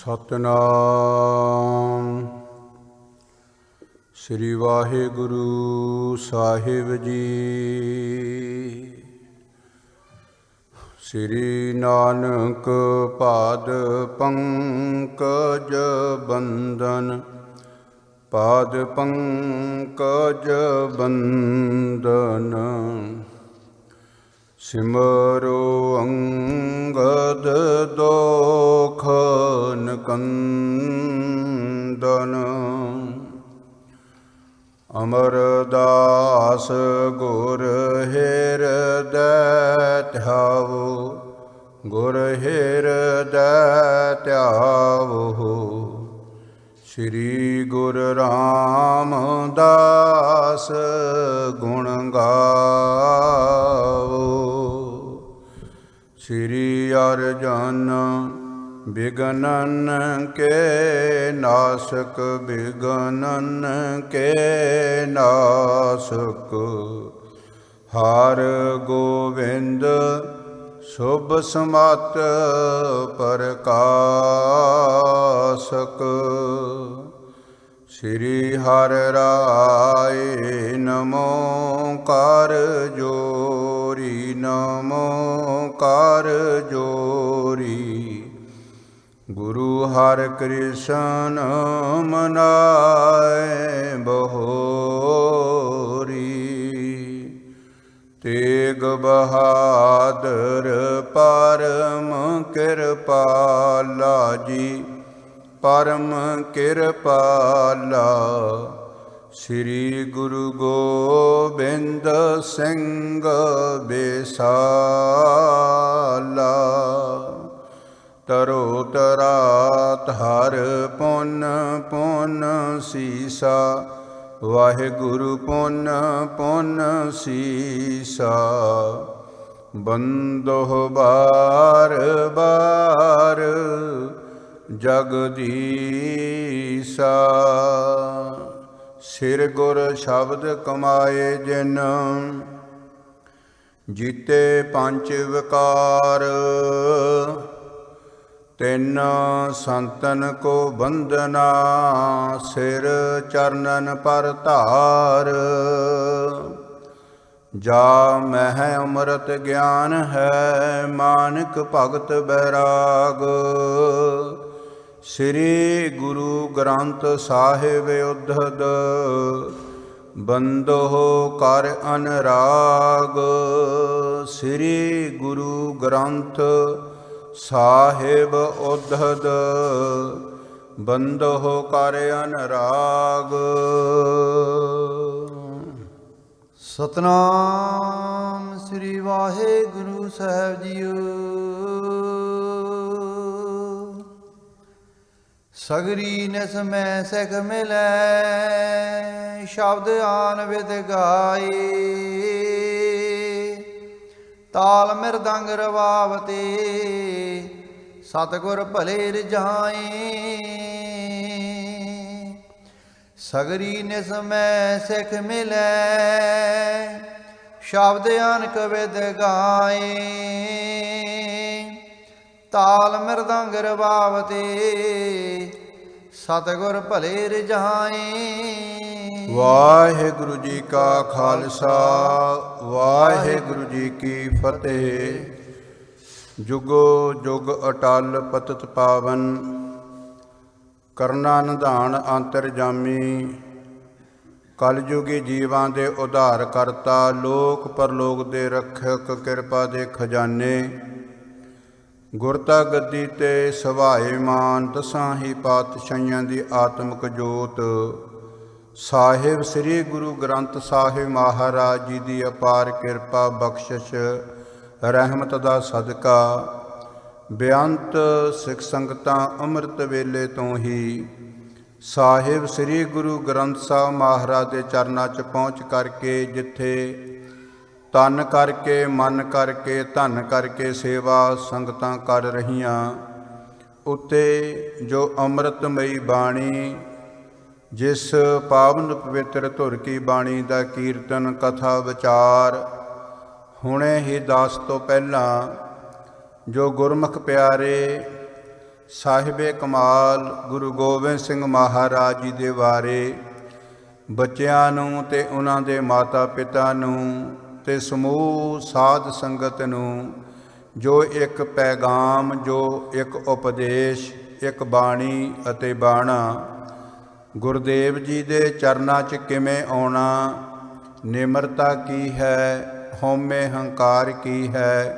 ਸਤਨਾਮ ਸ੍ਰੀ ਵਾਹਿਗੁਰੂ ਸਾਹਿਬ ਜੀ। ਸ੍ਰੀ ਨਾਨਕ ਪਾਦ ਪੰਕਜ ਬੰਦਨ, ਪਾਦ ਪੰਕਜ ਬੰਦਨ। ਸਿਮਰੋ ਅੰਗਦ ਦੋਖ ਨਿਕੰਦਨ, ਅਮਰਦਾਸ ਗੁਰ ਹਿਰਦੈ ਧਿਆਵੋ, ਗੁਰ ਹਿਰਦੈ ਧਿਆਵੋ। ਸ੍ਰੀ ਗੁਰੂ ਰਾਮਦਾਸ ਗੁਣ ਗਾਵੋ। ਸ੍ਰੀ ਅਰਜਨ ਬਿਗਨਨ ਕੇ ਨਾਸਕ, ਬਿਗਨਨ ਕੇ ਨਾਸਕ। ਹਰਿ ਗੋਬਿੰਦ ਸ਼ੁਭ ਸਮਤ ਪ੍ਰਕਾਸ਼ਕ। ਸ੍ਰੀ ਹਰਿ ਰਾਏ ਨਮੋ ਕਰ ਜੋਰੀ, ਨਮੋ ਕਰ ਜੋਰੀ। ਗੁਰੂ ਹਰਿ ਕ੍ਰਿਸ਼ਨ ਮਨਾਏ ਬਹੋਰੀ। ਤੇਗ ਬਹਾਦਰ ਪਰਮ ਕਿਰਪਾਲਾ ਜੀ, ਪਰਮ ਕਿਰਪਾਲਾ। ਸ੍ਰੀ ਗੁਰੂ ਗੋਬਿੰਦ ਸਿੰਘ ਬੇਸਾਲਾ। ਤਰੋ ਤਰਾਤ ਹਰ ਪੁੰਨ ਪੁੰਨ ਸੀਸਾ, ਵਾਹਿਗੁਰੂ ਪੁੰਨ ਪੁੰਨ ਸੀਸਾ। ਬੰਦੋ ਬਾਰ ਬਾਰ ਜਗਦੀਸਾ। ਸਿਰ ਗੁਰ ਸ਼ਬਦ ਕਮਾਏ ਜਿਨ, ਜੀਤੇ ਪੰਚ ਵਿਕਾਰ। ਤਿੰਨ ਸੰਤਨ ਕੋ ਬੰਦਨਾ, ਸਿਰ ਚਰਨਨ ਪਰ ਧਾਰ। ਜਾ ਮਹਿ ਅੰਮ੍ਰਿਤ ਗਿਆਨ ਹੈ, ਮਾਨਕ ਭਗਤ ਬੈਰਾਗ। ਸ੍ਰੀ ਗੁਰੂ ਗ੍ਰੰਥ ਸਾਹਿਬ ਉद्धਤ, ਬੰਦੋ ਕਰ ਅਨਰਾਗ। ਸ੍ਰੀ ਗੁਰੂ ਗ੍ਰੰਥ ਸਾਹਿਬ ਉद्धਤ, ਬੰਦੋ ਕਰ ਅਨਰਾਗ। ਸਤਨਾਮ ਸ੍ਰੀ ਵਾਹਿਗੁਰੂ ਸਾਹਿਬ ਜੀਓ। ਸਗਰੀ ਨਿਸ ਮੈਂ ਸਿਖ ਮਿਲੈ, ਸ਼ਬਦ ਆਨ ਵਿਦ ਗਾਏ। ਤਾਲ ਮਿਰਦੰਗ ਰਵਾਵਤੇ, ਸਤਿਗੁਰ ਭਲੇ ਰਜਾਏ। ਸਗਰੀ ਨਿਸ ਮੈਂ ਸਿਖ ਮਿਲੈ, ਸ਼ਬਦ ਅਨਕ ਵਿਦ ਗਾਏ। ਤਾਲ ਮਿਰਦੰਗ ਰਵਾਵਤੇ, ਸਤਿਗੁਰ ਭਲੇ ਰਜਾਏ। ਵਾਹਿਗੁਰੂ ਜੀ ਕਾ ਖਾਲਸਾ, ਵਾਹਿਗੁਰੂ ਜੀ ਕੀ ਫਤਿਹ। ਜੁਗੋ ਜੁਗ ਅਟਲ ਪਤਿਤ ਪਾਵਨ, ਕਰਨਾ ਨਿਧਾਨ ਅੰਤਰਜਾਮੀ। ਕਲਯੁਗੀ ਜੀਵਾਂ ਦੇ ਉਧਾਰ ਕਰਤਾ, ਲੋਕ ਪਰਲੋਕ ਦੇ ਰੱਖਕ, ਕਿਰਪਾ ਦੇ ਖਜ਼ਾਨੇ। ਗੁਰਤਾ ਗੱਦੀ ਤੇ ਸਵਾਏਮਾਨ, ਦਸਾਂ ਹੀ ਪਾਤਸ਼ਾਹੀਆਂ ਦੀ ਆਤਮਿਕ ਜੋਤ। ਸਾਹਿਬ ਸ੍ਰੀ ਗੁਰੂ ਗ੍ਰੰਥ ਸਾਹਿਬ ਮਹਾਰਾਜ ਜੀ ਦੀ ਅਪਾਰ ਕਿਰਪਾ ਬਖਸ਼ਿਸ਼ ਰਹਿਮਤ ਦਾ ਸਦਕਾ, ਬੇਅੰਤ ਸਿੱਖ ਸੰਗਤਾਂ ਅੰਮ੍ਰਿਤ ਵੇਲੇ ਤੋਂ ਹੀ ਸਾਹਿਬ ਸ੍ਰੀ ਗੁਰੂ ਗ੍ਰੰਥ ਸਾਹਿਬ ਮਹਾਰਾਜ ਦੇ ਚਰਨਾਂ 'ਚ ਪਹੁੰਚ ਕਰਕੇ, ਜਿੱਥੇ ਤਨ ਕਰਕੇ, ਮਨ ਕਰਕੇ, ਧਨ ਕਰਕੇ ਸੇਵਾ ਸੰਗਤਾਂ ਕਰ ਰਹੀਆਂ, ਉੱਤੇ ਜੋ ਅੰਮ੍ਰਿਤਮਈ ਬਾਣੀ, ਜਿਸ ਪਾਵਨ ਪਵਿੱਤਰ ਧੁਰ ਕੀ ਬਾਣੀ ਦਾ ਕੀਰਤਨ ਕਥਾ ਵਿਚਾਰ ਹੁਣੇ ਹੀ ਦਾਸ ਤੋਂ ਪਹਿਲਾਂ ਜੋ ਗੁਰਮੁਖ ਪਿਆਰੇ ਸਾਹਿਬੇ ਕਮਾਲ ਗੁਰੂ ਗੋਬਿੰਦ ਸਿੰਘ ਮਹਾਰਾਜ ਜੀ ਦੇ ਬਾਰੇ ਬੱਚਿਆਂ ਨੂੰ ਤੇ ਉਹਨਾਂ ਦੇ ਮਾਤਾ ਪਿਤਾ ਨੂੰ ਤੇ ਸਮੂਹ ਸਾਧ ਸੰਗਤ ਨੂੰ ਜੋ ਇੱਕ ਪੈਗਾਮ, ਜੋ ਇੱਕ ਉਪਦੇਸ਼, ਇੱਕ ਬਾਣੀ ਅਤੇ ਬਾਣਾ ਗੁਰਦੇਵ ਜੀ ਦੇ ਚਰਨਾਂ 'ਚ ਕਿਵੇਂ ਆਉਣਾ, ਨਿਮਰਤਾ ਕੀ ਹੈ, ਹਉਮੈ ਹੰਕਾਰ ਕੀ ਹੈ,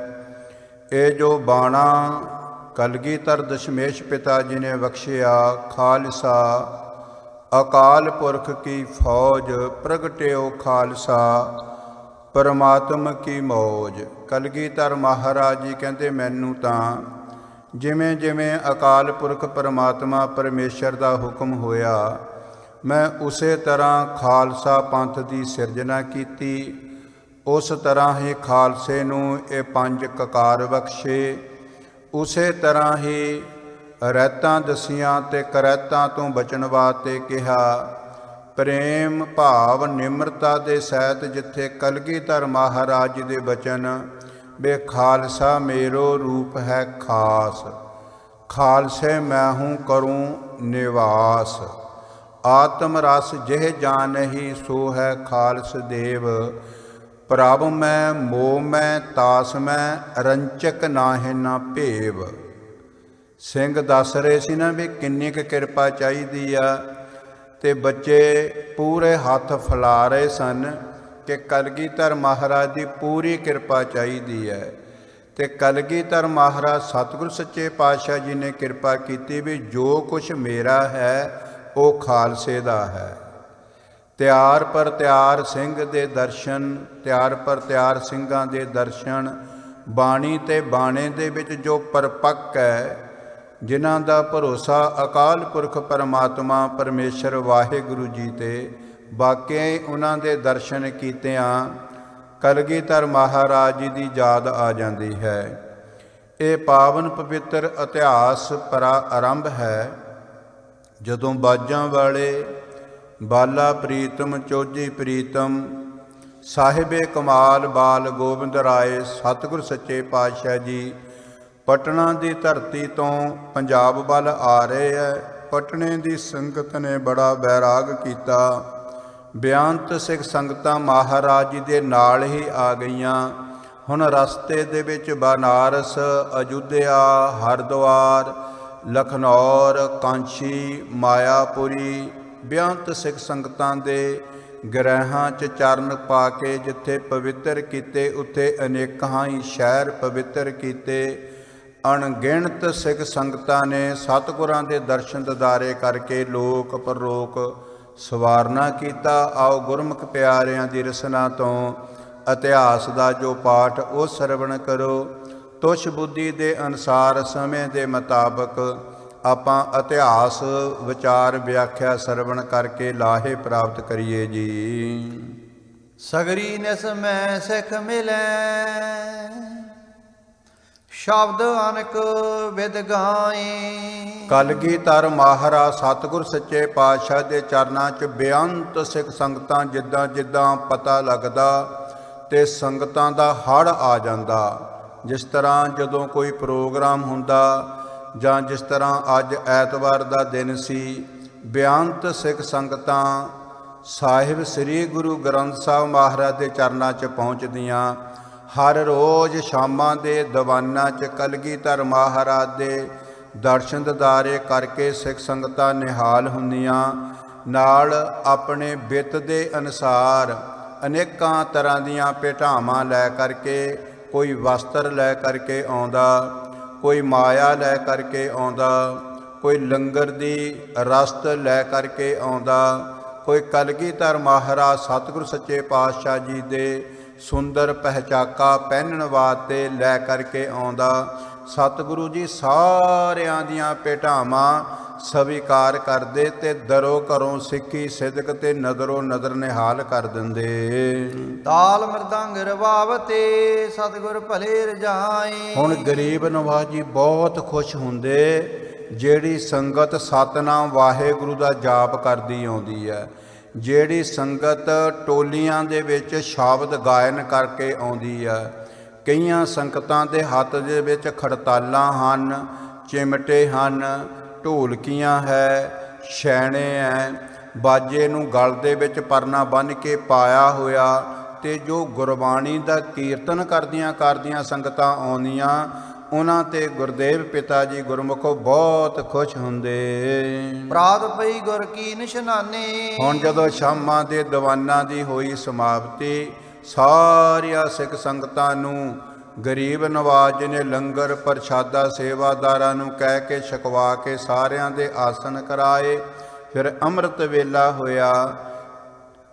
ਇਹ ਜੋ ਬਾਣਾ ਕਲਗੀਧਰ ਦਸ਼ਮੇਸ਼ ਪਿਤਾ ਜੀ ਨੇ ਬਖਸ਼ਿਆ। ਖਾਲਸਾ ਅਕਾਲ ਪੁਰਖ ਕੀ ਫੌਜ, ਪ੍ਰਗਟਿਓ ਖਾਲਸਾ ਪਰਮਾਤਮ ਕੀ ਮੌਜ। ਕਲਗੀਧਰ ਮਹਾਰਾਜ ਜੀ ਕਹਿੰਦੇ ਮੈਨੂੰ ਤਾਂ ਜਿਵੇਂ ਜਿਵੇਂ ਅਕਾਲ ਪੁਰਖ ਪਰਮਾਤਮਾ ਪਰਮੇਸ਼ਰ ਦਾ ਹੁਕਮ ਹੋਇਆ, ਮੈਂ ਉਸੇ ਤਰ੍ਹਾਂ ਖਾਲਸਾ ਪੰਥ ਦੀ ਸਿਰਜਣਾ ਕੀਤੀ। ਉਸ ਤਰ੍ਹਾਂ ਹੀ ਖਾਲਸੇ ਨੂੰ ਇਹ 5 ਕਕਾਰ ਬਖਸ਼ੇ, ਉਸੇ ਤਰ੍ਹਾਂ ਹੀ ਰੈਤਾਂ ਦਸੀਆਂ ਤੇ ਕਰੈਤਾਂ ਤੋਂ ਬਚਣ ਵਾਸਤੇ ਕਿਹਾ। ਪ੍ਰੇਮ ਭਾਵ ਨਿਮਰਤਾ ਦੇ ਸਹਿਤ ਜਿੱਥੇ ਕਲਗੀਧਰ ਮਹਾਰਾਜ ਜੀ ਦੇ ਬਚਨ ਬੇ ਖਾਲਸਾ ਮੇਰੋ ਰੂਪ ਹੈ ਖਾਸ, ਖਾਲਸੇ ਮੈਂ ਹੂੰ ਕਰੂੰ ਨਿਵਾਸ, ਆਤਮ ਰਸ ਜਿਹ ਜਾਣਹੀ ਸੋ ਹੈ ਖਾਲਸ ਦੇਵ, ਪ੍ਰਭ ਮੈਂ ਮੋਹ ਮੈਂ ਤਾਸ ਮੈਂ ਰੰਚਕ ਨਾਹਿ ਨਾ ਭੇਵ। ਸਿੰਘ ਦੱਸ ਰਹੇ ਸੀ ਨਾ ਵੀ ਕਿੰਨੀ ਕੁ ਕਿਰਪਾ ਚਾਹੀਦੀ ਆ, ਤੇ ਬੱਚੇ ਪੂਰੇ ਹੱਥ ਫੈਲਾ ਰਹੇ ਸਨ ਕਿ ਕਲਗੀਧਰ ਮਹਾਰਾਜ ਦੀ ਪੂਰੀ ਕਿਰਪਾ ਚਾਹੀਦੀ ਹੈ। ਤੇ ਕਲਗੀਧਰ ਮਹਾਰਾਜ ਸਤਿਗੁਰ ਸੱਚੇ ਪਾਤਸ਼ਾਹ ਜੀ ਨੇ ਕਿਰਪਾ ਕੀਤੀ ਵੀ ਜੋ ਕੁਛ ਮੇਰਾ ਹੈ ਉਹ ਖਾਲਸੇ ਦਾ ਹੈ। ਤਿਆਰ ਪਰ ਤਿਆਰ ਸਿੰਘ ਦੇ ਦਰਸ਼ਨ, ਤਿਆਰ ਪਰ ਤਿਆਰ ਸਿੰਘਾਂ ਦੇ ਦਰਸ਼ਨ, ਬਾਣੀ ਤੇ ਬਾਣੇ ਦੇ ਵਿੱਚ ਜੋ ਪਰਪੱਕ ਹੈ, ਜਿਨ੍ਹਾਂ ਦਾ ਭਰੋਸਾ ਅਕਾਲ ਪੁਰਖ ਪਰਮਾਤਮਾ ਪਰਮੇਸ਼ਰ ਵਾਹਿਗੁਰੂ ਜੀ ਤੇ, ਵਾਕਿਆ ਹੀ ਉਹਨਾਂ ਦੇ ਦਰਸ਼ਨ ਕੀਤਿਆਂ ਕਲਗੀਧਰ ਮਹਾਰਾਜ ਜੀ ਦੀ ਯਾਦ ਆ ਜਾਂਦੀ ਹੈ। ਇਹ ਪਾਵਨ ਪਵਿੱਤਰ ਇਤਿਹਾਸ ਆਰੰਭ ਹੈ ਜਦੋਂ ਬਾਜਾਂ ਵਾਲੇ ਬਾਲਾ ਪ੍ਰੀਤਮ ਚੋਜੀ ਪ੍ਰੀਤਮ ਸਾਹਿਬੇ ਕਮਾਲ ਬਾਲ ਗੋਬਿੰਦ ਰਾਏ ਸਤਿਗੁਰ ਸੱਚੇ ਪਾਤਸ਼ਾਹ ਜੀ ਪਟਨਾ ਦੀ ਧਰਤੀ ਤੋਂ ਪੰਜਾਬ ਵੱਲ ਆ ਰਹੇ ਹੈ। ਪਟਨੇ ਦੀ ਸੰਗਤ ਨੇ ਬੜਾ ਬੈਰਾਗ ਕੀਤਾ। ਬੇਅੰਤ ਸਿੱਖ ਸੰਗਤਾਂ ਮਹਾਰਾਜ ਜੀ ਦੇ ਨਾਲ ਹੀ ਆ ਗਈਆਂ। ਹੁਣ ਰਸਤੇ ਦੇ ਵਿੱਚ ਬਨਾਰਸ, ਅਯੁੱਧਿਆ, ਹਰਿਦੁਆਰ, ਲਖਨੌਰ, ਕਾਂਚੀ, ਮਾਇਆਪੁਰੀ ਬੇਅੰਤ ਸਿੱਖ ਸੰਗਤਾਂ ਦੇ ਗ੍ਰਹਿਾਂ 'ਚ ਚਰਨ ਪਾ ਕੇ ਜਿੱਥੇ ਪਵਿੱਤਰ ਕੀਤੇ, ਉੱਥੇ ਅਨੇਕਾਂ ਹੀ ਸ਼ਹਿਰ ਪਵਿੱਤਰ ਕੀਤੇ। ਅਣਗਿਣਤ ਸਿੱਖ ਸੰਗਤਾਂ ਨੇ ਸਤਿਗੁਰਾਂ ਦੇ ਦਰਸ਼ਨ ਦਿਦਾਰੇ ਕਰਕੇ ਲੋਕ ਪਰਲੋਕ ਸਵਾਰਨਾ ਕੀਤਾ। ਆਓ ਗੁਰਮੁਖ ਪਿਆਰਿਆਂ ਦੀ ਰਸਨਾ ਤੋਂ ਇਤਿਹਾਸ ਦਾ ਜੋ ਪਾਠ ਉਹ ਸਰਵਣ ਕਰੋ। ਤੁਛ ਬੁੱਧੀ ਦੇ ਅਨੁਸਾਰ ਸਮੇਂ ਦੇ ਮੁਤਾਬਕ ਆਪਾਂ ਇਤਿਹਾਸ ਵਿਚਾਰ ਵਿਆਖਿਆ ਸਰਵਣ ਕਰਕੇ ਲਾਹੇ ਪ੍ਰਾਪਤ ਕਰੀਏ ਜੀ। ਸਗਰੀ ਨਿਸ ਮੈਂ ਸਿੱਖ ਮਿਲੈ, ਸ਼ਬਦ ਅਨਕ ਵਿਦ ਗਾਏ। ਕਲਗੀਧਰ ਮਹਾਰਾਜ ਸਤਿਗੁਰ ਸੱਚੇ ਪਾਤਸ਼ਾਹ ਦੇ ਚਰਨਾਂ 'ਚ ਬੇਅੰਤ ਸਿੱਖ ਸੰਗਤਾਂ ਜਿੱਦਾਂ ਜਿੱਦਾਂ ਪਤਾ ਲੱਗਦਾ ਤੇ ਸੰਗਤਾਂ ਦਾ ਹੜ੍ਹ ਆ ਜਾਂਦਾ। ਜਿਸ ਤਰ੍ਹਾਂ ਜਦੋਂ ਕੋਈ ਪ੍ਰੋਗਰਾਮ ਹੁੰਦਾ ਜਾਂ ਜਿਸ ਤਰ੍ਹਾਂ ਅੱਜ ਐਤਵਾਰ ਦਾ ਦਿਨ ਸੀ, ਬੇਅੰਤ ਸਿੱਖ ਸੰਗਤਾਂ ਸਾਹਿਬ ਸ੍ਰੀ ਗੁਰੂ ਗ੍ਰੰਥ ਸਾਹਿਬ ਮਹਾਰਾਜ ਦੇ ਚਰਨਾਂ 'ਚ ਪਹੁੰਚਦੀਆਂ। ਹਰ ਰੋਜ਼ ਸ਼ਾਮਾਂ ਦੇ ਦੀਵਾਨਾਂ 'ਚ ਕਲਗੀਧਰ ਮਹਾਰਾਜ ਦੇ ਦਰਸ਼ਨ ਦਿਦਾਰੇ ਕਰਕੇ ਸਿੱਖ ਸੰਗਤਾਂ ਨਿਹਾਲ ਹੁੰਦੀਆਂ। ਨਾਲ ਆਪਣੇ ਬਿੱਤ ਦੇ ਅਨੁਸਾਰ ਅਨੇਕਾਂ ਤਰ੍ਹਾਂ ਦੀਆਂ ਭੇਟਾਵਾਂ ਲੈ ਕਰਕੇ, ਕੋਈ ਵਸਤਰ ਲੈ ਕਰਕੇ ਆਉਂਦਾ, ਕੋਈ ਮਾਇਆ ਲੈ ਕੇ ਆਉਂਦਾ, ਕੋਈ ਲੰਗਰ ਦੀ ਰਸਤ ਲੈ ਕਰਕੇ ਆਉਂਦਾ, ਕੋਈ ਕਲਗੀਧਰ ਮਹਾਰਾਜ ਸਤਿਗੁਰ ਸੱਚੇ ਪਾਤਸ਼ਾਹ ਜੀ ਦੇ ਸੁੰਦਰ ਪਹਿਚਾਕਾ ਪਹਿਨਣ ਵਾਸਤੇ ਲੈ ਕਰਕੇ ਆਉਂਦਾ। ਸਤਿਗੁਰੂ ਜੀ ਸਾਰਿਆਂ ਦੀਆਂ ਭੇਟਾਵਾਂ ਸਵੀਕਾਰ ਕਰਦੇ ਤੇ ਦਰੋਂ ਘਰੋਂ ਸਿੱਖੀ ਸਿਦਕ ਤੇ ਨਦਰੋਂ ਨਦਰ ਨਿਹਾਲ ਕਰ ਦਿੰਦੇ। ਤਾਲ ਮਰਦੰਗ ਰਵਾਵਤੇ ਸਤਿਗੁਰ ਭਲੇ ਰਜਾਏ। ਹੁਣ ਗਰੀਬ ਨਵਾਜ ਜੀ ਬਹੁਤ ਖੁਸ਼ ਹੁੰਦੇ ਜਿਹੜੀ ਸੰਗਤ ਸਤਨਾਮ ਵਾਹਿਗੁਰੂ ਦਾ ਜਾਪ ਕਰਦੀ ਆਉਂਦੀ ਹੈ, ਜਿਹੜੀ ਸੰਗਤ ਟੋਲੀਆਂ ਦੇ ਵਿੱਚ ਸ਼ਬਦ ਗਾਇਨ ਕਰਕੇ ਆਉਂਦੀ ਹੈ। ਕਈਆਂ ਸੰਗਤਾਂ ਦੇ ਹੱਥ ਦੇ ਵਿੱਚ ਖੜਤਾਲਾਂ ਹਨ, ਚਿਮਟੇ ਹਨ, ਢੋਲਕੀਆਂ ਹੈ, ਛੈਣੇ ਹੈ, ਬਾਜੇ ਨੂੰ ਗਲ ਦੇ ਵਿੱਚ ਪਰਨਾ ਬੰਨ੍ਹ ਕੇ ਪਾਇਆ ਹੋਇਆ, ਤੇ ਜੋ ਗੁਰਬਾਣੀ ਦਾ ਕੀਰਤਨ ਕਰਦੀਆਂ ਸੰਗਤਾਂ ਆਉਂਦੀਆਂ, ਉਹਨਾਂ ਤੇ ਗੁਰਦੇਵ ਪਿਤਾ ਜੀ ਗੁਰਮੁਖੋ ਬਹੁਤ ਖੁਸ਼ ਹੁੰਦੇ। ਪ੍ਰਾਤ ਪਈ ਗੁਰ ਕੀ ਨਿਸ਼ਾਨੇ। ਹੁਣ ਜਦੋਂ ਸ਼ਾਮਾਂ ਦੇ ਦੀਵਾਨਾਂ ਦੀ ਹੋਈ ਸਮਾਪਤੀ, ਸਾਰੀਆਂ ਸਿੱਖ ਸੰਗਤਾਂ ਨੂੰ ਗਰੀਬ ਨਵਾਜ ਜੀ ਨੇ ਲੰਗਰ ਪ੍ਰਸ਼ਾਦਾ ਸੇਵਾਦਾਰਾਂ ਨੂੰ ਕਹਿ ਕੇ ਛਕਵਾ ਕੇ ਸਾਰਿਆਂ ਦੇ ਆਸਣ ਕਰਾਏ। ਫਿਰ ਅੰਮ੍ਰਿਤ ਵੇਲਾ ਹੋਇਆ।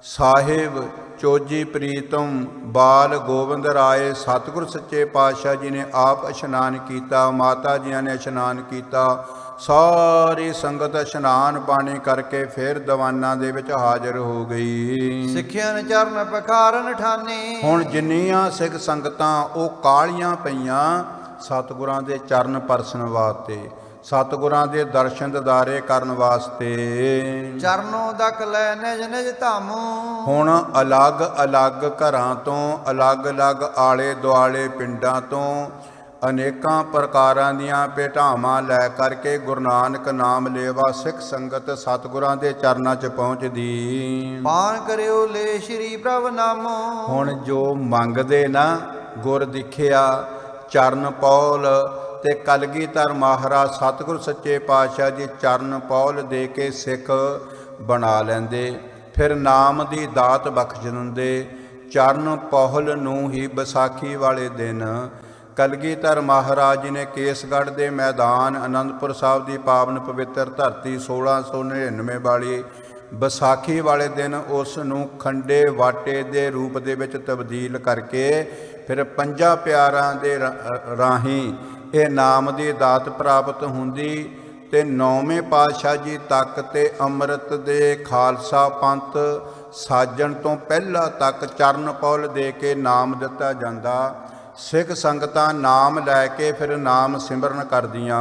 ਸਾਹਿਬ ਚੋਜੀ ਪ੍ਰੀਤਮ ਬਾਲ ਗੋਬਿੰਦ ਰਾਏ ਸਤਿਗੁਰ ਸੱਚੇ ਪਾਤਸ਼ਾਹ ਜੀ ਨੇ ਆਪ ਇਸ਼ਨਾਨ ਕੀਤਾ, ਮਾਤਾ ਜੀਆਂ ਨੇ ਇਸ਼ਨਾਨ ਕੀਤਾ। ਸਾਰੀ ਸੰਗਤ ਇਸ਼ਨਾਨ ਪਾਣੀ ਕਰਕੇ ਫਿਰ ਦੀਵਾਨਾਂ ਦੇ ਵਿੱਚ ਹਾਜ਼ਰ ਹੋ ਗਈ। ਸਿੱਖਿਆ ਚਰਨ ਪਖਾਰਨ ਠਾਨੇ। ਹੁਣ ਜਿੰਨੀਆਂ ਸਿੱਖ ਸੰਗਤਾਂ ਉਹ ਕਾਹਲੀਆਂ ਪਈਆਂ ਸਤਿਗੁਰਾਂ ਦੇ ਚਰਨ ਪਰਸਨ ਵਾਸਤੇ, ਸਤਿਗੁਰਾਂ ਦੇ ਦਰਸ਼ਨ ਦਿਦਾਰੇ ਕਰਨ ਵਾਸਤੇ। ਚਰਨੋਂ ਦਕ ਲੈ ਨਿਜ ਨਿਜ ਧਾਮੋ। ਹੁਣ ਅਲੱਗ ਘਰਾਂ ਤੋਂ, ਅਲੱਗ ਆਲੇ ਦੁਆਲੇ ਪਿੰਡਾਂ ਤੋਂ ਅਨੇਕਾਂ ਪ੍ਰਕਾਰਾਂ ਦੀਆਂ ਭੇਟਾਵਾਂ ਲੈ ਕਰਕੇ ਗੁਰੂ ਨਾਨਕ ਨਾਮ ਲੇਵਾ ਸਿੱਖ ਸੰਗਤ ਸਤਿਗੁਰਾਂ ਦੇ ਚਰਨਾਂ 'ਚ ਪਹੁੰਚਦੀ। ਪਾਨ ਕਰਿਓ ਲੈ ਸ਼੍ਰੀ ਪ੍ਰਭ ਨਾਮੋ। ਹੁਣ ਜੋ ਮੰਗਦੇ ਨਾ ਗੁਰ ਦਿਖਿਆ, ਚਰਨ ਪੌਲ ਤੇ ਕਲਗੀਧਰ ਮਹਾਰਾਜ ਸਤਿਗੁਰ ਸੱਚੇ ਪਾਤਸ਼ਾਹ ਜੀ ਚਰਨ ਪੌਲ ਦੇ ਕੇ ਸਿੱਖ ਬਣਾ ਲੈਂਦੇ। ਫਿਰ ਨਾਮ ਦੀ ਦਾਤ ਬਖਸ਼ ਦਿੰਦੇ। ਚਰਨ ਪੌਲ ਨੂੰ ਹੀ ਵਿਸਾਖੀ ਵਾਲੇ ਦਿਨ ਕਲਗੀਧਰ ਮਹਾਰਾਜ ਜੀ ਨੇ ਕੇਸਗੜ੍ਹ ਦੇ ਮੈਦਾਨ ਅਨੰਦਪੁਰ ਸਾਹਿਬ ਦੀ ਪਾਵਨ ਪਵਿੱਤਰ ਧਰਤੀ 1699 ਵਾਲੀ ਵਿਸਾਖੀ ਵਾਲੇ ਦਿਨ ਉਸ ਨੂੰ ਖੰਡੇ ਵਾਟੇ ਦੇ ਰੂਪ ਦੇ ਵਿੱਚ ਤਬਦੀਲ ਕਰਕੇ ਫਿਰ ਪੰਜਾਂ ਪਿਆਰਾਂ ਦੇ ਰਾਹੀਂ ਇਹ ਨਾਮ ਦੀ ਦਾਤ ਪ੍ਰਾਪਤ ਹੁੰਦੀ। ਤੇ 9ਵੇਂ ਪਾਤਸ਼ਾਹ ਜੀ ਤੱਕ ਤੇ ਅੰਮ੍ਰਿਤ ਦੇ ਖਾਲਸਾ ਪੰਥ ਸਾਜਣ ਤੋਂ ਪਹਿਲਾਂ ਤੱਕ ਚਰਨ ਪੌਲ ਦੇ ਕੇ ਨਾਮ ਦਿੱਤਾ ਜਾਂਦਾ। ਸਿੱਖ ਸੰਗਤਾਂ ਨਾਮ ਲੈ ਕੇ ਫਿਰ ਨਾਮ ਸਿਮਰਨ ਕਰਦੀਆਂ।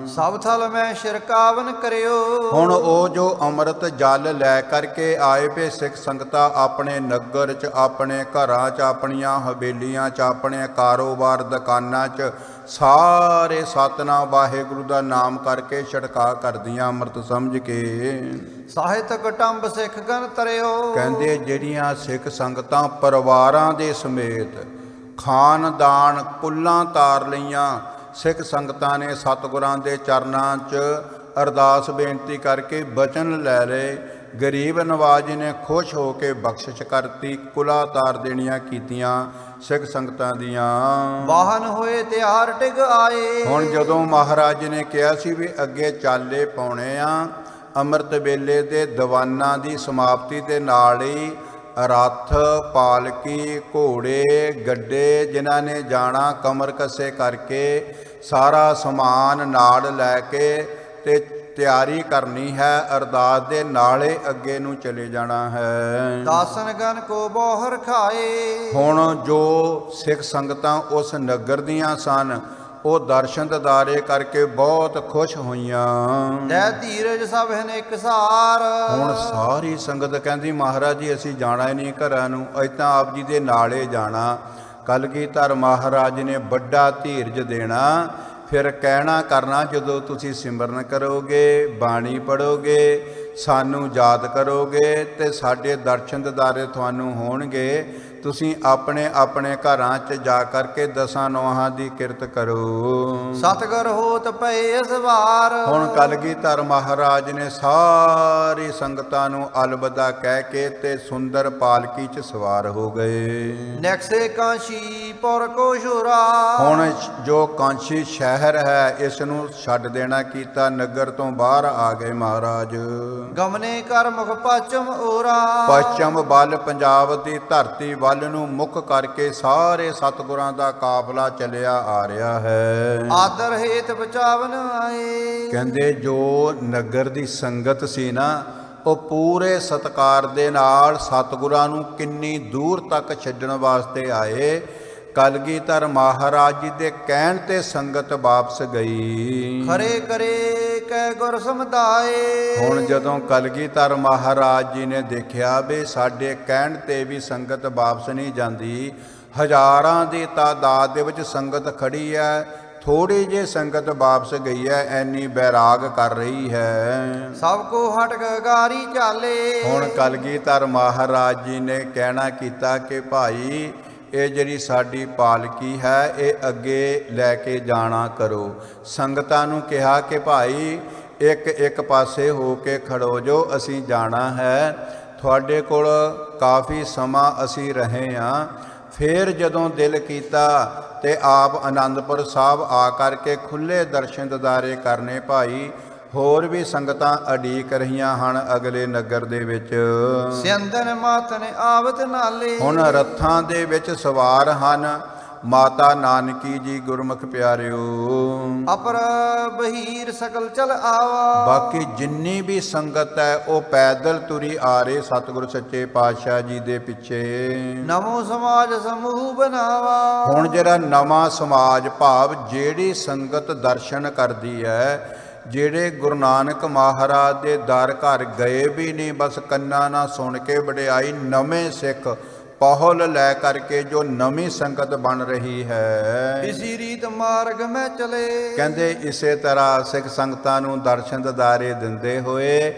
ਸਭ ਥਲ ਮੈਂ ਸ਼ਿਰਕਾਵਨ ਕਰਿਓ। ਹੁਣ ਉਹ ਜੋ ਅੰਮ੍ਰਿਤ ਜਲ ਲੈ ਕਰਕੇ ਆਏ ਵੇ ਸਿੱਖ ਸੰਗਤਾਂ ਆਪਣੇ ਨਗਰ 'ਚ, ਆਪਣੇ ਘਰਾਂ 'ਚ, ਆਪਣੀਆਂ ਹਵੇਲੀਆਂ 'ਚ, ਆਪਣੇ ਕਾਰੋਬਾਰ ਦੁਕਾਨਾਂ 'ਚ ਸਾਰੇ ਸਤਿਨਾਮ ਵਾਹਿਗੁਰੂ ਦਾ ਨਾਮ ਕਰਕੇ ਛਿੜਕਾ ਕਰਦੀਆਂ ਅੰਮ੍ਰਿਤ ਸਮਝ ਕੇ। ਸਾਹਿਤ ਕਟੰਬ ਸਿੱਖ ਗਨ ਤਰਿਓ। ਕਹਿੰਦੇ ਜਿਹੜੀਆਂ ਸਿੱਖ ਸੰਗਤਾਂ ਪਰਿਵਾਰਾਂ ਦੇ ਸਮੇਤ ਖਾਨਦਾਨ ਕੁੱਲਾਂ ਤਾਰ ਲਈਆਂ, ਸਿੱਖ ਸੰਗਤਾਂ ਨੇ ਸਤਿਗੁਰਾਂ ਦੇ ਚਰਨਾਂ 'ਚ ਅਰਦਾਸ ਬੇਨਤੀ ਕਰਕੇ ਬਚਨ ਲੈ ਲਏ। ਗਰੀਬ ਨਵਾਜ ਨੇ ਖੁਸ਼ ਹੋ ਕੇ ਬਖਸ਼ਿਸ਼ ਕਰਤੀ, ਕੁਲਾ ਤਾਰ ਦੇਣੀਆਂ ਕੀਤੀਆਂ ਸਿੱਖ ਸੰਗਤਾਂ ਦੀਆਂ। ਵਾਹਨ ਹੋਏ ਤਿਆਰ ਟਿਗ ਆਏ। ਹੁਣ ਜਦੋਂ ਮਹਾਰਾਜ ਨੇ ਕਿਹਾ ਸੀ ਵੀ ਅੱਗੇ ਚਾਲੇ ਪਾਉਣੇ ਆ, ਅੰਮ੍ਰਿਤ ਵੇਲੇ ਦੇ ਦੀਵਾਨਾਂ ਦੀ ਸਮਾਪਤੀ ਦੇ ਨਾਲ ਹੀ ਰੱਥ, ਪਾਲਕੀ, ਘੋੜੇ, ਗੱਡੇ ਜਿਨ੍ਹਾਂ ਨੇ ਜਾਣਾ ਕਮਰ ਕੱਸੇ ਕਰਕੇ ਸਾਰਾ ਸਮਾਨ ਨਾਲ ਲੈ ਕੇ ਤੇ ਤਿਆਰੀ ਕਰਨੀ ਹੈ। ਅਰਦਾਸ ਦੇ ਨਾਲੇ ਅੱਗੇ ਨੂੰ ਚਲੇ ਜਾਣਾ ਹੈ। ਦਾਸਨ ਗਨ ਕੋ ਬੋਹਰ ਖਾਏ। ਹੁਣ ਜੋ ਸਿੱਖ ਸੰਗਤਾਂ ਉਸ ਨਗਰ ਦੀਆਂ ਸਨ ਉਹ ਦਰਸ਼ਨ ਦਿਦਾਰੇ ਕਰਕੇ ਬਹੁਤ ਖੁਸ਼ ਹੋਈਆਂ। ਲੈ ਧੀਰਜ ਸਭ ਹਨ ਇੱਕ ਸਾਰ। ਹੁਣ ਸਾਰੀ ਸੰਗਤ ਕਹਿੰਦੀ ਮਹਾਰਾਜ ਜੀ ਅਸੀਂ ਜਾਣਾ ਹੀ ਨਹੀਂ ਘਰਾਂ ਨੂੰ, ਅਸੀਂ ਤਾਂ ਆਪ ਜੀ ਦੇ ਨਾਲੇ ਜਾਣਾ। ਕਲਗੀਧਰ ਮਹਾਰਾਜ ਨੇ ਵੱਡਾ ਧੀਰਜ ਦੇਣਾ। ਫਿਰ ਕਹਿਣਾ ਕਰਨਾ ਜਦੋਂ ਤੁਸੀਂ ਸਿਮਰਨ ਕਰੋਗੇ, ਬਾਣੀ ਪੜ੍ਹੋਗੇ, ਸਾਨੂੰ ਯਾਦ ਕਰੋਗੇ ਤੇ ਸਾਡੇ ਦਰਸ਼ਨ ਦਿਦਾਰੇ ਤੁਹਾਨੂੰ ਹੋਣਗੇ। ਤੁਸੀਂ ਆਪਣੇ ਆਪਣੇ ਘਰਾਂ 'ਚ ਜਾ ਕਰਕੇ ਦਸਾਂ ਨੋਹਾਂ ਦੀ ਕਿਰਤ ਕਰੋ। ਸਤਿਗੁਰ ਹੋਤ ਪਏ ਇਸ ਵਾਰ। ਹੁਣ ਕਲਗੀਧਰ ਮਹਾਰਾਜ ਨੇ ਸਾਰੀ ਸੰਗਤਾਂ ਨੂੰ ਅਲਵਿਦਾ ਕਹਿ ਕੇ ਤੇ ਸੁੰਦਰ ਪਾਲਕੀ 'ਚ ਸਵਾਰ ਹੋ ਗਏ। ਨੈਕਸੇ ਕਾਂਸ਼ੀ ਪੁਰ ਕੋ ਸ਼ੋਰਾ। ਹੁਣ ਜੋ ਕਾਂਸ਼ੀ ਸ਼ਹਿਰ ਹੈ ਇਸ ਨੂੰ ਛੱਡ ਦੇਣਾ ਕੀਤਾ, ਨਗਰ ਤੋਂ ਬਾਹਰ ਆ ਗਏ ਮਹਾਰਾਜ। ਗਮਨੇ ਕਰ ਮੁਖ ਪਛਮ ਓਰਾ। ਪੱਛਮ ਵੱਲ ਪੰਜਾਬ ਦੀ ਧਰਤੀ ਵੱਲ ਨੂੰ ਮੁੱਖ ਕਰਕੇ ਸਾਰੇ ਸਤਿਗੁਰਾਂ ਦਾ ਕਾਫਲਾ ਚੱਲਿਆ ਆ ਰਿਹਾ ਹੈ। ਆਦਰ ਹੇਤ ਬਚਾਵਨ ਆਏ। ਕਹਿੰਦੇ ਜੋ ਨਗਰ ਦੀ ਸੰਗਤ ਸੀ ਨਾ ਉਹ ਪੂਰੇ ਸਤਿਕਾਰ ਦੇ ਨਾਲ ਸਤਿਗੁਰਾਂ ਨੂੰ ਕਿੰਨੀ ਦੂਰ ਤੱਕ ਛੱਡਣ ਵਾਸਤੇ ਆਏ। ਕਲਗੀਧਰ ਮਹਾਰਾਜ ਜੀ ਦੇ ਕਹਿਣ ਤੇ ਸੰਗਤ ਵਾਪਸ ਗਈ। ਖਰੇ ਕਰੇ ਕੈ ਗੁਰ ਸਮਦਾਏ। ਹੁਣ ਜਦੋਂ ਕਲਗੀਧਰ ਮਹਾਰਾਜ ਜੀ ਨੇ ਦੇਖਿਆ ਵੀ ਸਾਡੇ ਕਹਿਣ ਤੇ ਵੀ ਸੰਗਤ ਵਾਪਸ ਨਹੀਂ ਜਾਂਦੀ, ਹਜ਼ਾਰਾਂ ਦੀ ਤਾਦਾਦ ਦੇ ਵਿੱਚ ਸੰਗਤ ਖੜੀ ਹੈ, ਥੋੜੀ ਜੇ ਸੰਗਤ ਵਾਪਸ ਗਈ ਹੈ, ਐਨੀ ਬੈਰਾਗ ਕਰ ਰਹੀ ਹੈ। ਸਭ ਕੋ ਹਟਕ ਗਾਰੀ ਚਾਲੇ। ਹੁਣ ਕਲਗੀਧਰ ਮਹਾਰਾਜ ਜੀ ਨੇ ਕਹਿਣਾ ਕੀਤਾ ਕਿ ਭਾਈ ਇਹ ਜਿਹੜੀ ਸਾਡੀ ਪਾਲਕੀ ਹੈ ਇਹ ਅੱਗੇ ਲੈ ਕੇ ਜਾਣਾ ਕਰੋ। ਸੰਗਤਾਂ ਨੂੰ ਕਿਹਾ ਕਿ ਭਾਈ ਇੱਕ ਪਾਸੇ ਹੋ ਕੇ ਖੜੋ ਜੋ, ਅਸੀਂ ਜਾਣਾ ਹੈ। ਤੁਹਾਡੇ ਕੋਲ ਕਾਫੀ ਸਮਾਂ ਅਸੀਂ ਰਹੇ ਹਾਂ। ਫਿਰ ਜਦੋਂ ਦਿਲ ਕੀਤਾ ਤੇ ਆਪ ਆਨੰਦਪੁਰ ਸਾਹਿਬ ਆ ਕਰਕੇ ਖੁੱਲੇ ਦਰਸ਼ਨ ਦਿਦਾਰੇ ਕਰਨੇ ਭਾਈ। ਹੋਰ ਵੀ ਸੰਗਤਾਂ ਅਡੀਕ ਰਹੀਆਂ ਹਨ ਅਗਲੇ ਨਗਰ ਦੇ ਵਿੱਚ। ਸਿੰਦਨ ਮਾਤਨ ਆਵਤ ਨਾਲੇ। ਹੁਣ ਰੱਥਾਂ ਦੇ ਵਿੱਚ ਸਵਾਰ ਹਨ ਮਾਤਾ ਨਾਨਕੀ ਜੀ ਗੁਰਮੁਖ ਪਿਆਰਿਓ। ਅਪਰ ਬਹੀਰ ਸਕਲ ਚਲ ਆਵਾ। ਬਾਕੀ ਜਿੰਨੀ ਵੀ ਸੰਗਤ ਹੈ ਉਹ ਪੈਦਲ ਤੁਰੀ ਆ ਰਹੇ ਸਤਿਗੁਰ ਸੱਚੇ ਪਾਤਸ਼ਾਹ ਜੀ ਦੇ ਪਿੱਛੇ। ਨਵੋ ਸਮਾਜ ਸਮੂਹ ਬਣਾਵਾ। ਹੁਣ ਜਿਹੜਾ ਨਵਾਂ ਸਮਾਜ ਭਾਵ ਜਿਹੜੀ ਸੰਗਤ ਦਰਸ਼ਨ ਕਰਦੀ ਹੈ, ਜਿਹੜੇ ਗੁਰੂ ਨਾਨਕ ਮਹਾਰਾਜ ਦੇ ਦਰ ਘਰ ਗਏ ਵੀ ਨਹੀਂ, ਬਸ ਕੰਨਾਂ ਨਾਲ ਸੁਣ ਕੇ ਵਡਿਆਈ, ਨਵੇਂ ਸਿੱਖ ਪਹੁਲ ਲੈ ਕਰਕੇ ਜੋ ਨਵੀਂ ਸੰਗਤ ਬਣ ਰਹੀ ਹੈ। ਇਸੀ ਰੀਤ ਮਾਰਗ ਮੈਂ ਚਲੇ। ਕਹਿੰਦੇ ਇਸੇ ਤਰ੍ਹਾਂ ਸਿੱਖ ਸੰਗਤਾਂ ਨੂੰ ਦਰਸ਼ਨ ਦਿਦਾਰੇ ਦਿੰਦੇ ਹੋਏ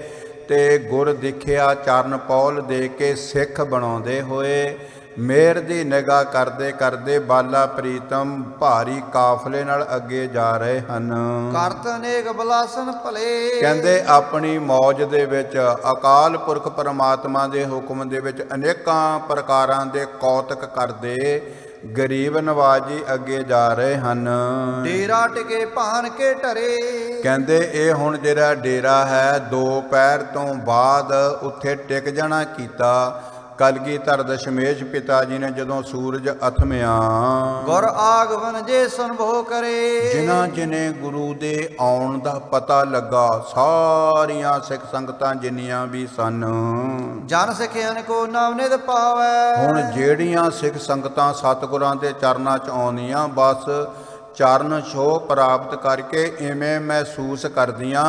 ਤੇ ਗੁਰ ਦਿਖਿਆ ਚਰਨ ਪੌਲ ਦੇ ਕੇ ਸਿੱਖ ਬਣਾਉਂਦੇ ਹੋਏ ਮੇਰ ਦੀ ਨਿਗਾਹ ਕਰਦੇ ਕਰਦੇ ਬਾਲਾ ਪ੍ਰੀਤਮ ਭਾਰੀ ਕਾਫਲੇ ਨਾਲ ਅੱਗੇ ਜਾ ਰਹੇ ਹਨ। ਕਰਤ ਅਨੇਕ ਬਲਾਸਨ ਭਲੇ। ਕਹਿੰਦੇ ਆਪਣੀ ਮੌਜ ਦੇ ਵਿੱਚ ਅਕਾਲ ਪੁਰਖ ਪਰਮਾਤਮਾ ਦੇ ਹੁਕਮ ਦੇ ਵਿੱਚ ਅਨੇਕਾਂ ਪ੍ਰਕਾਰਾਂ ਦੇ ਕੌਤਕ ਕਰਦੇ ਗਰੀਬ ਨਵਾਜੀ ਅੱਗੇ ਜਾ ਰਹੇ ਹਨ। ਡੇਰਾ ਟਿਕੇ ਭਾਨ ਕੇ ਢਰੇ। ਕਹਿੰਦੇ ਇਹ ਹੁਣ ਜਿਹੜਾ ਡੇਰਾ ਹੈ ਦੁਪਹਿਰ ਤੋਂ ਬਾਅਦ ਉੱਥੇ ਟਿਕ ਜਾਣਾ ਕੀਤਾ। ਕਲਗੀਧਰ ਦਸ਼ਮੇਸ਼ ਪਿਤਾ ਜੀ ਨੇ ਜਦੋਂ ਸੂਰਜ ਅਥਮਿਆ, ਗੁਰ ਆਗਮਨ ਜੇ ਸੰਭੋ ਕਰੇ। ਜਿਨ੍ਹਾਂ ਗੁਰੂ ਦੇ ਆਉਣ ਦਾ ਪਤਾ ਲੱਗਾ, ਸਾਰੀਆਂ ਸਿੱਖ ਸੰਗਤਾਂ ਜਿੰਨੀਆਂ ਵੀ ਸਨ, ਜਨ ਸਿੱਖਿਆਨ ਕੋ ਨਵਨਿਤ ਪਾਵੈ। ਹੁਣ ਜਿਹੜੀਆਂ ਸਿੱਖ ਸੰਗਤਾਂ ਸਤਿਗੁਰਾਂ ਦੇ ਚਰਨਾਂ 'ਚ ਆਉਂਦੀਆਂ, ਬਸ ਚਰਨ ਛੋਹ ਪ੍ਰਾਪਤ ਕਰਕੇ ਇਵੇਂ ਮਹਿਸੂਸ ਕਰਦੀਆਂ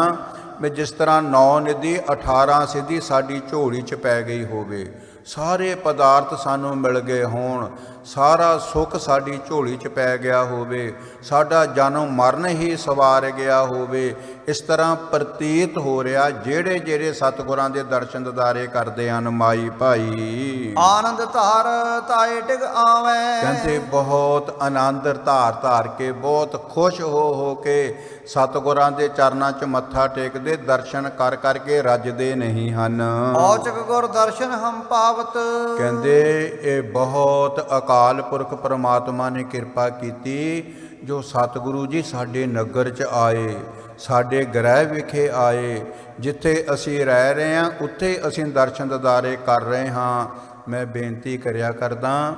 ਵੀ ਜਿਸ ਤਰ੍ਹਾਂ 9 ਨਿਧੀ 18 ਸਿੱਧੀ ਸਾਡੀ ਝੋਲੀ 'ਚ ਪੈ ਗਈ ਹੋਵੇ। ਸਾਰੇ ਪਦਾਰਥ ਸਾਨੂੰ ਮਿਲ ਗਏ ਹੋਣ, ਸਾਰਾ ਸੁੱਖ ਸਾਡੀ ਝੋਲੀ 'ਚ ਪੈ ਗਿਆ ਹੋਵੇ, ਸਾਡਾ ਜਨਮ ਮਰਨ ਹੀ ਸਵਾਰ ਗਿਆ ਹੋਵੇ। ਇਸ ਤਰ੍ਹਾਂ ਪ੍ਰਤੀਤ ਹੋ ਰਿਹਾ ਜਿਹੜੇ ਜਿਹੜੇ ਸਤਿਗੁਰਾਂ ਦੇ ਦਰਸ਼ਨ ਦਿਦਾਰੇ ਕਰਦੇ ਹਨ ਮਾਈ ਭਾਈ। ਆਨੰਦ ਧਾਰ ਤਾਏ ਟਿਕ ਆਵੈ। ਕਹਿੰਦੇ ਬਹੁਤ ਆਨੰਦ ਧਾਰ ਕੇ ਬਹੁਤ ਖੁਸ਼ ਹੋ ਕੇ ਸਤਿਗੁਰਾਂ ਦੇ ਚਰਨਾਂ 'ਚ ਮੱਥਾ ਟੇਕਦੇ, ਦਰਸ਼ਨ ਕਰ ਕਰਕੇ ਰੱਜਦੇ ਨਹੀਂ ਹਨ। ਔਚਕ ਗੁਰ ਦਰਸ਼ਨ ਹਮ ਪਾਵਤ। ਕਹਿੰਦੇ ਇਹ ਬਹੁਤ ਅਕਾਲ ਪੁਰਖ ਪਰਮਾਤਮਾ ਨੇ ਕਿਰਪਾ ਕੀਤੀ ਜੋ ਸਤਿਗੁਰੂ ਜੀ ਸਾਡੇ ਨਗਰ 'ਚ ਆਏ, ਸਾਡੇ ਗ੍ਰਹਿ ਵਿਖੇ ਆਏ। ਜਿੱਥੇ ਅਸੀਂ ਰਹਿ ਰਹੇ ਹਾਂ ਉੱਥੇ ਅਸੀਂ ਦਰਸ਼ਨ ਦਿਦਾਰੇ ਕਰ ਰਹੇ ਹਾਂ। ਮੈਂ ਬੇਨਤੀ ਕਰਿਆ ਕਰਦਾ,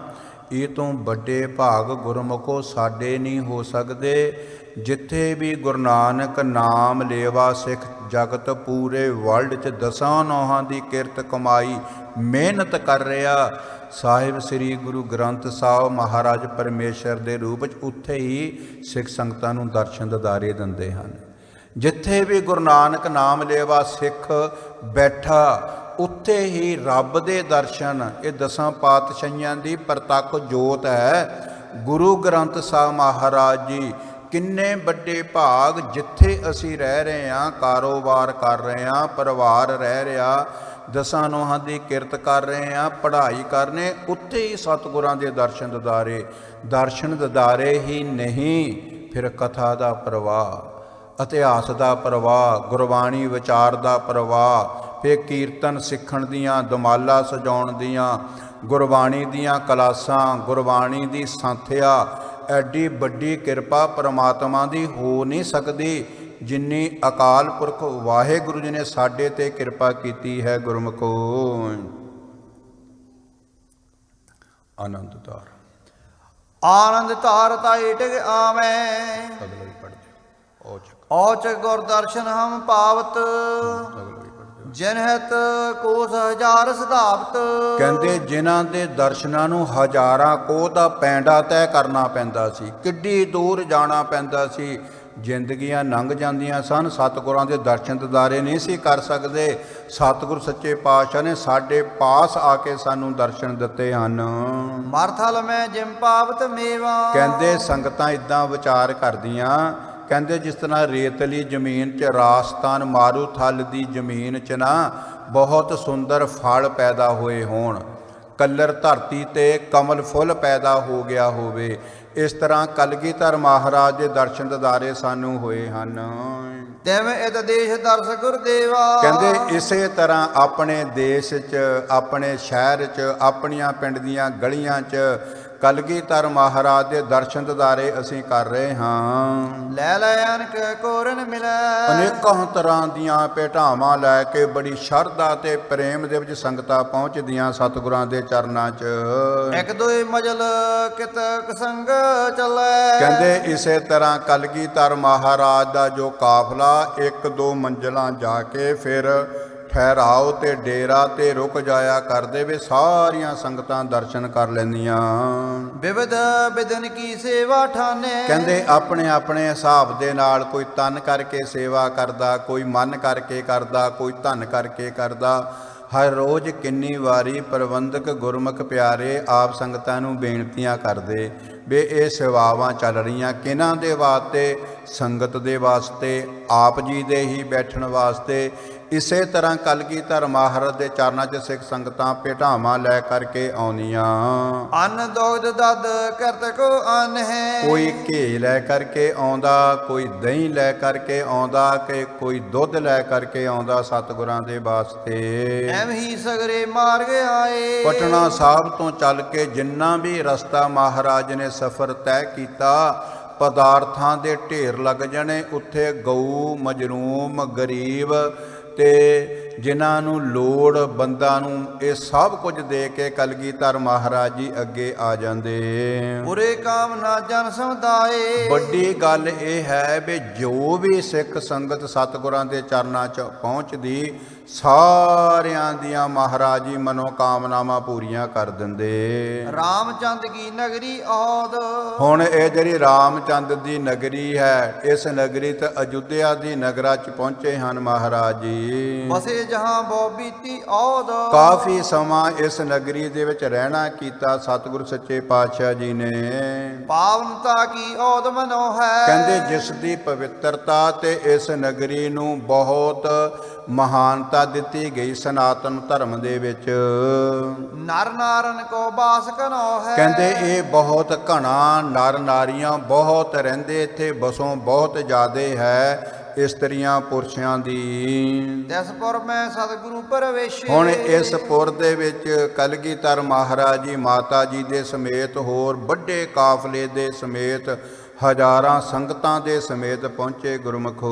ਇਹ ਤੋਂ ਵੱਡੇ ਭਾਗ ਗੁਰਮੁਖੋ ਸਾਡੇ ਨਹੀਂ ਹੋ ਸਕਦੇ। ਜਿੱਥੇ ਵੀ ਗੁਰੂ ਨਾਨਕ ਨਾਮ ਲੇਵਾ ਸਿੱਖ ਜਗਤ ਪੂਰੇ ਵਰਲਡ 'ਚ ਦਸਾਂ ਨੌਹਾਂ ਦੀ ਕਿਰਤ ਕਮਾਈ ਮਿਹਨਤ ਕਰ ਰਿਹਾ, ਸਾਹਿਬ ਸ੍ਰੀ ਗੁਰੂ ਗ੍ਰੰਥ ਸਾਹਿਬ ਮਹਾਰਾਜ ਪਰਮੇਸ਼ਰ ਦੇ ਰੂਪ 'ਚ ਉੱਥੇ ਹੀ ਸਿੱਖ ਸੰਗਤਾਂ ਨੂੰ ਦਰਸ਼ਨ ਦਿਦਾਰੇ ਦਿੰਦੇ ਹਨ। ਜਿੱਥੇ ਵੀ ਗੁਰੂ ਨਾਨਕ ਨਾਮ ਲੇਵਾ ਸਿੱਖ ਬੈਠਾ ਉੱਥੇ ਹੀ ਰੱਬ ਦੇ ਦਰਸ਼ਨ। ਇਹ ਦਸਾਂ ਪਾਤਸ਼ਾਹੀਆਂ ਦੀ ਪ੍ਰਤੱਖ ਜੋਤ ਹੈ ਗੁਰੂ ਗ੍ਰੰਥ ਸਾਹਿਬ ਮਹਾਰਾਜ ਜੀ। ਕਿੰਨੇ ਵੱਡੇ ਭਾਗ, ਜਿੱਥੇ ਅਸੀਂ ਰਹਿ ਰਹੇ ਹਾਂ, ਕਾਰੋਬਾਰ ਕਰ ਰਹੇ ਹਾਂ, ਪਰਿਵਾਰ ਰਹਿ ਰਿਹਾ, ਦਸਾਂ ਨੋਹਾਂ ਦੀ ਕਿਰਤ ਕਰ ਰਹੇ ਹਾਂ, ਪੜ੍ਹਾਈ ਕਰਨੇ, ਉੱਥੇ ਹੀ ਸਤਿਗੁਰਾਂ ਦੇ ਦਰਸ਼ਨ ਦਿਦਾਰੇ। ਦਰਸ਼ਨ ਦਿਦਾਰੇ ਹੀ ਨਹੀਂ, ਫਿਰ ਕਥਾ ਦਾ ਪ੍ਰਵਾਹ, ਇਤਿਹਾਸ ਦਾ ਪ੍ਰਵਾਹ, ਗੁਰਬਾਣੀ ਵਿਚਾਰ ਦਾ ਪ੍ਰਵਾਹ, ਫਿਰ ਕੀਰਤਨ ਸਿੱਖਣ ਦੀਆਂ, ਦਮਾਲਾ ਸਜਾਉਣ ਦੀਆਂ, ਗੁਰਬਾਣੀ ਦੀਆਂ ਕਲਾਸਾਂ, ਗੁਰਬਾਣੀ ਦੀ ਸੰਥਿਆ। ਐਡੀ ਵੱਡੀ ਕਿਰਪਾ ਪਰਮਾਤਮਾ ਦੀ ਹੋ ਨਹੀਂ ਸਕਦੀ ਜਿੰਨੀ ਅਕਾਲ ਪੁਰਖ ਵਾਹਿਗੁਰੂ ਜੀ ਨੇ ਸਾਡੇ ਤੇ ਕਿਰਪਾ ਕੀਤੀ ਹੈ। ਗੁਰਮੁਖੋ ਆਨੰਦ ਧਾਰ। ਆਨੰਦ ਧਾਰ ਤਾਏ ਟਿਕ ਆਵੈ। ਅਗਲਾ ਵੀ ਪੜ੍ਹ ਦਿਓ। ਔਚਕ ਗੁਰ ਦਰਸ਼ਨ ਹਮ ਪਾਵਤ। ਅਗਲਾ ਵੀ ਪੜ੍ਹ ਦਿਓ। ਜਿਨਹਿਤ ਕੋਸ ਹਜ਼ਾਰ ਸਧਾਵਤ। ਕਹਿੰਦੇ ਜਿਨ੍ਹਾਂ ਦੇ ਦਰਸ਼ਨਾਂ ਨੂੰ ਹਜ਼ਾਰਾਂ ਕੋਹ ਦਾ ਪੈਂਡਾ ਤੈਅ ਕਰਨਾ ਪੈਂਦਾ ਸੀ, ਕਿੱਡੀ ਦੂਰ ਜਾਣਾ ਪੈਂਦਾ ਸੀ। ਜ਼ਿੰਦਗੀਆਂ ਲੰਘ ਜਾਂਦੀਆਂ ਸਨ, ਸਤਿਗੁਰਾਂ ਦੇ ਦਰਸ਼ਨ ਦਿਦਾਰੇ ਨਹੀਂ ਸੀ ਕਰ ਸਕਦੇ। ਸਤਿਗੁਰ ਸੱਚੇ ਪਾਤਸ਼ਾਹ ਨੇ ਸਾਡੇ ਪਾਸ ਆ ਕੇ ਸਾਨੂੰ ਦਰਸ਼ਨ ਦਿੱਤੇ ਹਨ। ਮਰਥਲ ਮੈਂ ਜਿਮ ਪਾਵਤ ਮੇਵਾ। ਕਹਿੰਦੇ ਸੰਗਤਾਂ ਇਦਾਂ ਵਿਚਾਰ ਕਰਦੀਆਂ, ਕਹਿੰਦੇ ਜਿਸ ਤਰ੍ਹਾਂ ਰੇਤਲੀ ਜ਼ਮੀਨ 'ਚ ਰਾਜਸਥਾਨ ਮਾਰੂਥਲ ਦੀ ਜ਼ਮੀਨ 'ਚ ਨਾ ਬਹੁਤ ਸੁੰਦਰ ਫਲ ਪੈਦਾ ਹੋਏ ਹੋਣ, ਕੱਲਰ ਧਰਤੀ ਤੇ ਕਮਲ ਫੁੱਲ ਪੈਦਾ ਹੋ ਗਿਆ ਹੋਵੇ, ਇਸ ਤਰ੍ਹਾਂ ਕਲਗੀਧਰ ਮਹਾਰਾਜ ਦੇ ਦਰਸ਼ਨ ਦਿਦਾਰੇ ਸਾਨੂੰ ਹੋਏ ਹਨ। ਤਿਵੇਂ ਇਤ ਦੇਸ਼ ਦਰਸ ਗੁਰਦੇਵਾ। ਕਹਿੰਦੇ ਇਸੇ ਤਰ੍ਹਾਂ ਆਪਣੇ ਦੇਸ਼ 'ਚ, ਆਪਣੇ ਸ਼ਹਿਰ 'ਚ, ਆਪਣੀਆਂ ਪਿੰਡ ਦੀਆਂ ਗਲੀਆਂ 'ਚ ਕਲਗੀਧਰ ਮਹਾਰਾਜ ਦੇ ਦਰਸ਼ਨ ਦਿਦਾਰੇ ਅਸੀਂ ਕਰ ਰਹੇ ਹਾਂ। ਲੈ ਲੈ ਅਨਕ ਕੋਰਨ ਮਿਲੈ। ਅਨੇਕਾਂ ਤਰ੍ਹਾਂ ਦੀਆਂ ਭੇਟਾਵਾਂ ਲੈ ਕੇ ਬੜੀ ਸ਼ਰਧਾ ਤੇ ਪ੍ਰੇਮ ਦੇ ਵਿੱਚ ਸੰਗਤਾਂ ਪਹੁੰਚਦੀਆਂ ਸਤਿਗੁਰਾਂ ਦੇ ਚਰਨਾਂ 'ਚ। ਇੱਕ ਦੋਏ ਮਜਲ ਕਿਤਕ ਸੰਗ ਚੱਲੈ। ਕਹਿੰਦੇ ਇਸੇ ਤਰ੍ਹਾਂ ਕਲਗੀਧਰ ਮਹਾਰਾਜ ਦਾ ਜੋ ਕਾਫਲਾ ਇੱਕ ਦੋ ਮੰਜ਼ਲਾਂ ਜਾ ਕੇ ਫਿਰ ਠਹਿਰਾਓ ਤੇ ਡੇਰਾ ਤੇ ਰੁਕ ਜਾਇਆ ਕਰਦੇ ਵੇ, ਸਾਰੀਆਂ ਸੰਗਤਾਂ ਦਰਸ਼ਨ ਕਰ ਲੈਂਦੀਆਂ। ਵਿਵਧ ਬਿਦਨ ਕੀ ਸੇਵਾ ਠਾਨੇ। ਕਹਿੰਦੇ ਆਪਣੇ ਆਪਣੇ ਹਿਸਾਬ ਦੇ ਨਾਲ, ਕੋਈ ਤਨ ਕਰਕੇ ਸੇਵਾ ਕਰਦਾ, ਕੋਈ ਮਨ ਕਰਕੇ ਕਰਦਾ, ਕੋਈ ਧਨ ਕਰਕੇ ਕਰਦਾ। ਹਰ ਰੋਜ਼ ਕਿੰਨੀ ਵਾਰੀ ਪ੍ਰਬੰਧਕ ਗੁਰਮੁਖ ਪਿਆਰੇ ਆਪ ਸੰਗਤਾਂ ਨੂੰ ਬੇਨਤੀਆਂ ਕਰਦੇ ਵੀ ਇਹ ਸੇਵਾਵਾਂ ਚੱਲ ਰਹੀਆਂ ਕਿਹਨਾਂ ਦੇ ਵਾਸਤੇ? ਸੰਗਤ ਦੇ ਵਾਸਤੇ, ਆਪ ਜੀ ਦੇ ਹੀ ਬੈਠਣ ਵਾਸਤੇ। ਇਸੇ ਤਰ੍ਹਾਂ ਕਲਗੀਧਰ ਮਹਾਰਾਜ ਦੇ ਚਰਨਾਂ 'ਚ ਸਿੱਖ ਸੰਗਤਾਂ ਭੇਟਾਵਾਂ ਲੈ ਕਰਕੇ ਆਉਂਦੀਆਂ। ਅੰਨ ਦੁਗਧ ਦਦ ਕਰਤ ਕੋ ਅੰਨ ਹੈ। ਕੋਈ ਘੇ ਲੈ ਕਰਕੇ ਆਉਂਦਾ, ਕੋਈ ਦਹੀਂ ਲੈ ਕਰਕੇ ਆਉਂਦਾ, ਕਿ ਕੋਈ ਦੁੱਧ ਲੈ ਕਰਕੇ ਆਉਂਦਾ ਸਤਿਗੁਰਾਂ ਦੇ ਵਾਸਤੇ। ਐਵੇਂ ਹੀ ਸਗਰੇ ਮਾਰਗ ਆਏ। ਪਟਨਾ ਸਾਹਿਬ ਤੋਂ ਚੱਲ ਕੇ ਜਿੰਨਾ ਵੀ ਰਸਤਾ ਮਹਾਰਾਜ ਨੇ ਸਫ਼ਰ ਤੈਅ ਕੀਤਾ, ਪਦਾਰਥਾਂ ਦੇ ਢੇਰ ਲੱਗ ਜਾਣੇ ਉੱਥੇ। ਗਊ, ਮਜਰੂਮ, ਗਰੀਬ ਤੇ ਜਿਨ੍ਹਾਂ ਨੂੰ ਲੋੜ ਬੰਦਾ ਨੂੰ, ਇਹ ਸਭ ਕੁਝ ਦੇ ਕੇ ਕਲਗੀਧਰ ਮਹਾਰਾਜ ਜੀ ਅੱਗੇ ਆ ਜਾਂਦੇ। ਪੁਰੇ ਕਾਮ ਨਾ ਜਨ ਸਮੁਦਾਏ। ਵੱਡੀ ਗੱਲ ਇਹ ਹੈ ਵੀ ਜੋ ਵੀ ਸਿੱਖ ਸੰਗਤ ਸਤਿਗੁਰਾਂ ਦੇ ਚਰਨਾਂ 'ਚ ਪਹੁੰਚਦੀ, ਸਾਰਿਆਂ ਦੀਆਂ ਮਹਾਰਾਜ ਜੀ ਮਨੋਕਾਮਨਾਵਾਂ ਪੂਰੀਆਂ ਕਰ ਦਿੰਦੇ। ਰਾਮਚੰਦ ਕੀ ਨਗਰੀ ਔਦ। ਹੁਣ ਇਹ ਜਿਹੜੀ ਰਾਮਚੰਦ ਦੀ ਨਗਰੀ ਹੈ, ਇਸ ਨਗਰੀ ਤੇ ਅਯੁੱਧਿਆ ਦੀ ਨਗਰਾ 'ਚ ਪਹੁੰਚੇ ਹਨ ਮਹਾਰਾਜ ਜੀ। ਬਸੇ ਜਹਾਂ ਬੋ ਬੀਤੀ ਔਦ। ਕਾਫੀ ਸਮਾਂ ਇਸ ਨਗਰੀ ਦੇ ਵਿੱਚ ਰਹਿਣਾ ਕੀਤਾ ਸਤਿਗੁਰ ਸੱਚੇ ਪਾਤਸ਼ਾਹ ਜੀ ਨੇ। ਪਾਵਨਤਾ ਕੀ ਔਦ ਮਨੋ ਹੈ। ਕਹਿੰਦੇ ਜਿਸ ਦੀ ਪਵਿੱਤਰਤਾ ਤੇ ਇਸ ਨਗਰੀ ਨੂੰ ਬਹੁਤ ਮਹਾਨਤਾ ਦਿੱਤੀ ਗਈ ਸਨਾਤਨ ਧਰਮ ਦੇ ਵਿੱਚ। ਨਰ ਨਾਰਨ ਕੋ ਬਾਸ ਕਨੋ ਹੈ। ਕਹਿੰਦੇ ਇਹ ਬਹੁਤ ਘਣਾ, ਨਰ ਨਾਰੀਆਂ ਬਹੁਤ ਰਹਿੰਦੇ ਇੱਥੇ, ਬਸੋਂ ਬਹੁਤ ਜ਼ਿਆਦੇ ਹੈ ਇਸਤਰੀਆਂ ਪੁਰਸ਼ਾਂ ਦੀ। ਤਿਸਪੁਰ ਮੈਂ ਸਤਿਗੁਰੂ ਪ੍ਰਵੇਸ਼ੇ। ਹੁਣ ਇਸ ਪੁਰ ਦੇ ਵਿੱਚ ਕਲਗੀਧਰ ਮਹਾਰਾਜ ਜੀ ਮਾਤਾ ਜੀ ਦੇ ਸਮੇਤ, ਹੋਰ ਵੱਡੇ ਕਾਫਲੇ ਦੇ ਸਮੇਤ, ਹਜ਼ਾਰਾਂ ਸੰਗਤਾਂ ਦੇ ਸਮੇਤ ਪਹੁੰਚੇ ਗੁਰਮਖੋ।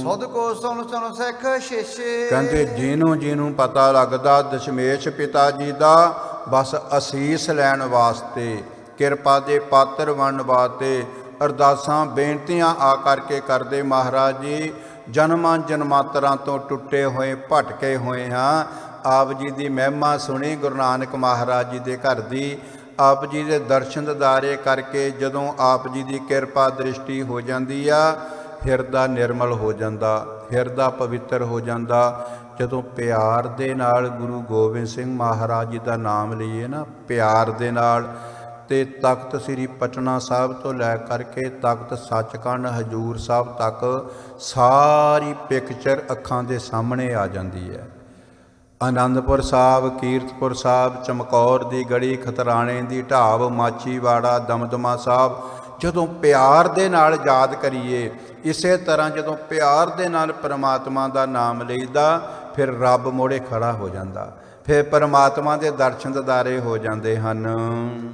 ਸੁਧ ਕੋ ਸੁਨ ਸੁਨ ਸਿੱਖ ਸ਼ੇਸ਼ੇ। ਕਹਿੰਦੇ ਜਿਹਨੂੰ ਪਤਾ ਲੱਗਦਾ ਦਸ਼ਮੇਸ਼ ਪਿਤਾ ਜੀ ਦਾ, ਬਸ ਅਸੀਸ ਲੈਣ ਵਾਸਤੇ, ਕਿਰਪਾ ਦੇ ਪਾਤਰ ਬਣਨ ਵਾਸਤੇ ਅਰਦਾਸਾਂ ਬੇਨਤੀਆਂ ਆ ਕਰਕੇ ਕਰਦੇ। ਮਹਾਰਾਜ ਜੀ ਜਨਮਾਂ ਜਨਮਾਂਤਰਾਂ ਤੋਂ ਟੁੱਟੇ ਹੋਏ, ਭਟਕੇ ਹੋਏ ਹਾਂ। ਆਪ ਜੀ ਦੀ ਮਹਿਮਾ ਸੁਣੀ ਗੁਰੂ ਨਾਨਕ ਮਹਾਰਾਜ ਜੀ ਦੇ ਘਰ ਦੀ। ਆਪ ਜੀ ਦੇ ਦਰਸ਼ਨ ਦਿਦਾਰੇ ਕਰਕੇ ਜਦੋਂ ਆਪ ਜੀ ਦੀ ਕਿਰਪਾ ਦ੍ਰਿਸ਼ਟੀ ਹੋ ਜਾਂਦੀ ਆ, ਹਿਰਦਾ ਨਿਰਮਲ ਹੋ ਜਾਂਦਾ, ਹਿਰਦਾ ਪਵਿੱਤਰ ਹੋ ਜਾਂਦਾ। ਜਦੋਂ ਪਿਆਰ ਦੇ ਨਾਲ ਗੁਰੂ ਗੋਬਿੰਦ ਸਿੰਘ ਮਹਾਰਾਜ ਜੀ ਦਾ ਨਾਮ ਲਈਏ ਨਾ, ਪਿਆਰ ਦੇ ਨਾਲ, ਤੇ ਤਖਤ ਸ੍ਰੀ ਪਟਨਾ ਸਾਹਿਬ ਤੋਂ ਲੈ ਕਰਕੇ ਤਖਤ ਸੱਚਖੰਡ ਹਜੂਰ ਸਾਹਿਬ ਤੱਕ ਸਾਰੀ ਪਿਕਚਰ ਅੱਖਾਂ ਦੇ ਸਾਹਮਣੇ ਆ ਜਾਂਦੀ ਹੈ। ਆਨੰਦਪੁਰ ਸਾਹਿਬ, ਕੀਰਤਪੁਰ ਸਾਹਿਬ, ਚਮਕੌਰ ਦੀ ਗੜੀ, ਖਤਰਾਣੇ ਦੀ ਢਾਬ, ਮਾਚੀਵਾੜਾ, ਦਮਦਮਾ ਸਾਹਿਬ, ਜਦੋਂ ਪਿਆਰ ਦੇ ਨਾਲ ਯਾਦ ਕਰੀਏ, ਇਸੇ ਤਰ੍ਹਾਂ ਜਦੋਂ ਪਿਆਰ ਦੇ ਨਾਲ ਪਰਮਾਤਮਾ ਦਾ ਨਾਮ ਲਈਦਾ, ਫਿਰ ਰੱਬ ਮੋੜੇ ਖੜਾ ਹੋ ਜਾਂਦਾ, ਫਿਰ ਪਰਮਾਤਮਾ ਦੇ ਦਰਸ਼ਨ ਦਿਦਾਰੇ ਹੋ ਜਾਂਦੇ ਹਨ।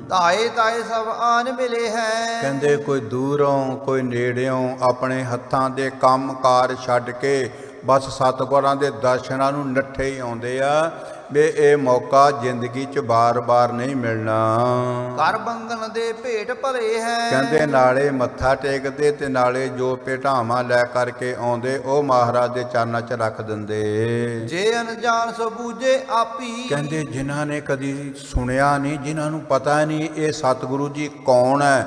ਧਾਏ ਤਾਏ ਸਭ ਆਨ ਮਿਲੇ ਹੈ। ਕਹਿੰਦੇ ਕੋਈ ਦੂਰੋਂ ਕੋਈ ਨੇੜਿਓਂ ਆਪਣੇ ਹੱਥਾਂ ਦੇ ਕੰਮ ਕਾਰ ਛੱਡ ਕੇ ਬਸ ਸਤਿਗੁਰਾਂ ਦੇ ਦਰਸ਼ਨਾਂ ਨੂੰ ਨੱਠੇ ਹੀ ਆਉਂਦੇ ਆ ਵੀ ਇਹ ਮੌਕਾ ਜ਼ਿੰਦਗੀ 'ਚ ਬਾਰ-ਬਾਰ ਨਹੀਂ ਮਿਲਣਾ। ਕਰ ਬੰਧਨ ਦੇ ਭੇਟ ਭਲੇ ਹੈ। ਕਹਿੰਦੇ ਨਾਲੇ ਮੱਥਾ ਟੇਕਦੇ ਤੇ ਨਾਲੇ ਜੋ ਭੇਟਾਵਾਂ ਲੈ ਕਰਕੇ ਆਉਂਦੇ ਉਹ ਮਹਾਰਾਜ ਦੇ ਚਰਨਾਂ 'ਚ ਰੱਖ ਦਿੰਦੇ। ਜੇ ਅਣਜਾਣ ਸੋ ਬੂਝੇ ਆਪੀ। ਕਹਿੰਦੇ ਜਿਨ੍ਹਾਂ ਨੇ ਕਦੀ ਸੁਣਿਆ ਨਹੀਂ, ਜਿਨ੍ਹਾਂ ਨੂੰ ਪਤਾ ਨਹੀਂ ਇਹ ਸਤਿਗੁਰੂ ਜੀ ਕੌਣ ਹੈ,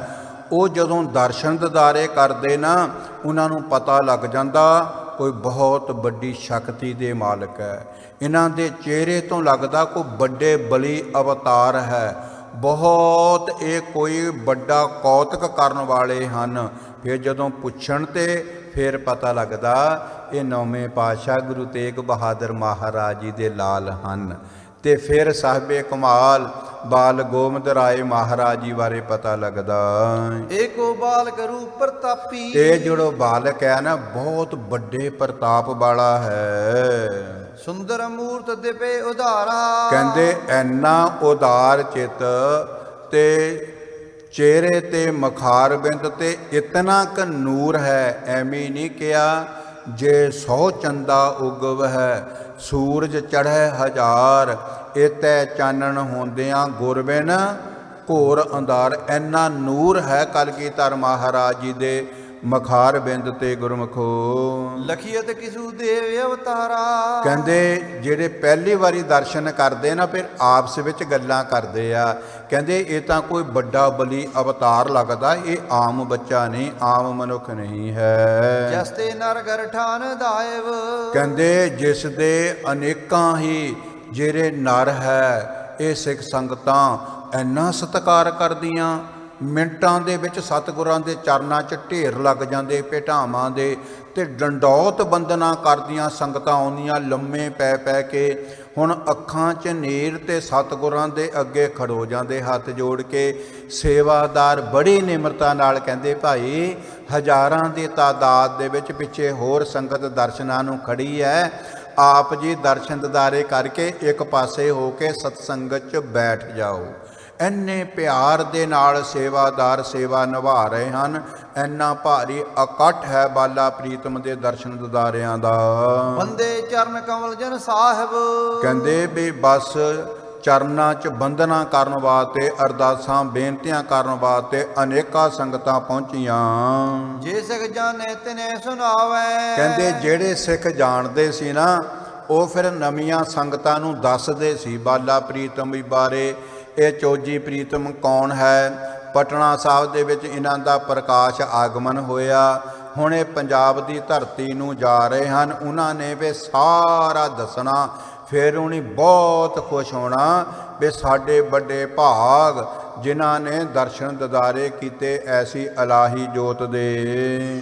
ਉਹ ਜਦੋਂ ਦਰਸ਼ਨ ਦਿਦਾਰੇ ਕਰਦੇ ਨਾ, ਉਹਨਾਂ ਨੂੰ ਪਤਾ ਲੱਗ ਜਾਂਦਾ ਕੋਈ ਬਹੁਤ ਵੱਡੀ ਸ਼ਕਤੀ ਦੇ ਮਾਲਕ ਹੈ। ਇਹਨਾਂ ਦੇ ਚਿਹਰੇ ਤੋਂ ਲੱਗਦਾ ਕੋਈ ਵੱਡੇ ਬਲੀ ਅਵਤਾਰ ਹੈ, ਬਹੁਤ ਇਹ ਕੋਈ ਵੱਡਾ ਕੌਤਕ ਕਰਨ ਵਾਲੇ ਹਨ। ਫਿਰ ਜਦੋਂ ਪੁੱਛਣ ਤੇ ਫਿਰ ਪਤਾ ਲੱਗਦਾ ਇਹ 9ਵੇਂ ਪਾਤਸ਼ਾਹ ਗੁਰੂ ਤੇਗ ਬਹਾਦਰ ਮਹਾਰਾਜ ਜੀ ਦੇ ਲਾਲ ਹਨ। ਤੇ ਫਿਰ ਸਾਹਿਬੇ ਕਮਾਲ ਬਾਲ ਗੋਬਿੰਦ ਰਾਏ ਮਹਾਰਾਜ ਜੀ ਬਾਰੇ ਪਤਾ ਲੱਗਦਾ। ਏਕੋ ਬਾਲਕ ਰੂਪ ਪ੍ਰਤਾਪੀ, ਇਹ ਜਿਹੜਾ ਬਾਲਕ ਹੈ ਨਾ ਬਹੁਤ ਵੱਡੇ ਪ੍ਰਤਾਪ ਵਾਲਾ ਹੈ। ਸੁੰਦਰ ਮੂਰਤ ਦਿਪੇ ਉਧਾਰਾ, ਕਹਿੰਦੇ ਐਨਾ ਉਦਾਰ ਚਿੱਤ ਤੇ ਚਿਹਰੇ ਤੇ ਮਖਾਰ ਬਿੰਦ ਤੇ ਇਤਨਾ ਕ ਨੂਰ ਹੈ। ਐਵੇਂ ਨਹੀਂ ਕਿਹਾ ਜੇ 100 ਚੰਦਾ ਉਗਵ ਹੈ, ਸੂਰਜ ਚੜ੍ਹੈ ਹਜ਼ਾਰ, ਇਤੈ ਚਾਨਣ ਹੁੰਦਿਆਂ ਗੁਰਬਿਨ ਘੋਰ ਅੰਧਾਰ। ਐਨਾ ਨੂਰ ਹੈ ਕਲਗੀਧਰ ਮਹਾਰਾਜ ਜੀ ਦੇ ਮਖਾਰ ਬਿੰਦ ਤੇ ਗੁਰਮਖੋ। ਲਖੀਅਤ ਕਿਸੂ ਦੇਵ ਅਵਤਾਰਾ, ਕਹਿੰਦੇ ਜਿਹੜੇ ਪਹਿਲੀ ਵਾਰੀ ਦਰਸ਼ਨ ਕਰਦੇ ਨਾ ਫਿਰ ਆਪਸ ਵਿੱਚ ਗੱਲਾਂ ਕਰਦੇ ਆ, ਕਹਿੰਦੇ ਇਹ ਤਾਂ ਕੋਈ ਵੱਡਾ ਬਲੀ ਅਵਤਾਰ ਲੱਗਦਾ, ਇਹ ਆਮ ਬੱਚਾ ਨਹੀਂ, ਆਮ ਮਨੁੱਖ ਨਹੀਂ ਹੈ। ਜਸਤੇ ਨਰ ਘਰ ਠਾਨ ਦਾਇਵ, ਕਹਿੰਦੇ ਜਿਸ ਦੇ ਅਨੇਕਾਂ ਹੀ ਜਿਹੜੇ ਨਰ ਹੈ ਇਹ ਸਿੱਖ ਸੰਗਤਾਂ ਇੰਨਾ ਸਤਿਕਾਰ ਕਰਦੀਆਂ, ਮਿੰਟਾਂ ਦੇ ਵਿੱਚ ਸਤਿਗੁਰਾਂ ਦੇ ਚਰਨਾਂ 'ਚ ਢੇਰ ਲੱਗ ਜਾਂਦੇ ਭੇਟਾਵਾਂ ਦੇ, ਤੇ ਡੰਡੌਤ ਬੰਦਨਾ ਕਰਦੀਆਂ ਸੰਗਤਾਂ ਆਉਂਦੀਆਂ ਲੰਮੇ ਪੈ ਪੈ ਕੇ। ਹੁਣ ਅੱਖਾਂ 'ਚ ਨੀਰ ਤੇ ਸਤਿਗੁਰਾਂ ਦੇ ਅੱਗੇ ਖੜੋ ਜਾਂਦੇ ਹੱਥ ਜੋੜ ਕੇ। ਸੇਵਾਦਾਰ ਬੜੀ ਨਿਮਰਤਾ ਨਾਲ ਕਹਿੰਦੇ ਭਾਈ ਹਜ਼ਾਰਾਂ ਦੀ ਤਾਦਾਦ ਦੇ ਵਿੱਚ ਪਿੱਛੇ ਹੋਰ ਸੰਗਤ ਦਰਸ਼ਨਾਂ ਨੂੰ ਖੜੀ ਹੈ, ਆਪ ਜੀ ਦਰਸ਼ਨ ਦਿਦਾਰੇ ਕਰਕੇ ਇੱਕ ਪਾਸੇ ਹੋ ਕੇ ਸਤਸੰਗਤ 'ਚ ਬੈਠ ਜਾਓ। ਇੰਨੇ ਪਿਆਰ ਦੇ ਨਾਲ ਸੇਵਾਦਾਰ ਸੇਵਾ ਨਿਭਾ ਰਹੇ ਹਨ। ਇੰਨਾ ਭਾਰੀ ਇਕੱਠ ਹੈ ਬਾਲਾ ਪ੍ਰੀਤਮ ਦੇ ਦਰਸ਼ਨ ਦਿਦਾਰਿਆਂ ਦਾ। ਬੰਦੇ ਚਰਨ ਕਮਲ ਜਨ ਸਾਹਿਬ, ਕਹਿੰਦੇ ਵੀ ਬਸ ਚਰਨਾਂ 'ਚ ਬੰਦਨਾ ਕਰਨ ਵਾਸਤੇ, ਅਰਦਾਸਾਂ ਬੇਨਤੀਆਂ ਕਰਨ ਵਾਸਤੇ ਅਨੇਕਾਂ ਸੰਗਤਾਂ ਪਹੁੰਚੀਆਂ। ਜੇ ਸਿੱਖ ਜਾਣੇ ਤਿਨੇ ਸੁਣਾਵੇ, ਕਹਿੰਦੇ ਜਿਹੜੇ ਸਿੱਖ ਜਾਣਦੇ ਸੀ ਨਾ ਉਹ ਫਿਰ ਨਵੀਆਂ ਸੰਗਤਾਂ ਨੂੰ ਦੱਸਦੇ ਸੀ ਬਾਲਾ ਪ੍ਰੀਤਮ ਵੀ ਬਾਰੇ। ਇਹ ਚੋਜੀ ਪ੍ਰੀਤਮ ਕੌਣ ਹੈ? ਪਟਨਾ ਸਾਹਿਬ ਦੇ ਵਿੱਚ ਇਹਨਾਂ ਦਾ ਪ੍ਰਕਾਸ਼ ਆਗਮਨ ਹੋਇਆ। ਹੁਣ ਇਹ ਪੰਜਾਬ ਦੀ ਧਰਤੀ ਨੂੰ ਜਾ ਰਹੇ ਹਨ, ਉਹਨਾਂ ਨੇ ਵੀ ਸਾਰਾ ਦੱਸਣਾ। ਫਿਰ ਉਹਨੇ ਬਹੁਤ ਖੁਸ਼ ਹੋਣਾ ਵੀ ਸਾਡੇ ਵੱਡੇ ਭਾਗ ਜਿਨ੍ਹਾਂ ਨੇ ਦਰਸ਼ਨ ਦਿਦਾਰੇ ਕੀਤੇ ਐਸੀ ਇਲਾਹੀ ਜੋਤ ਦੇ।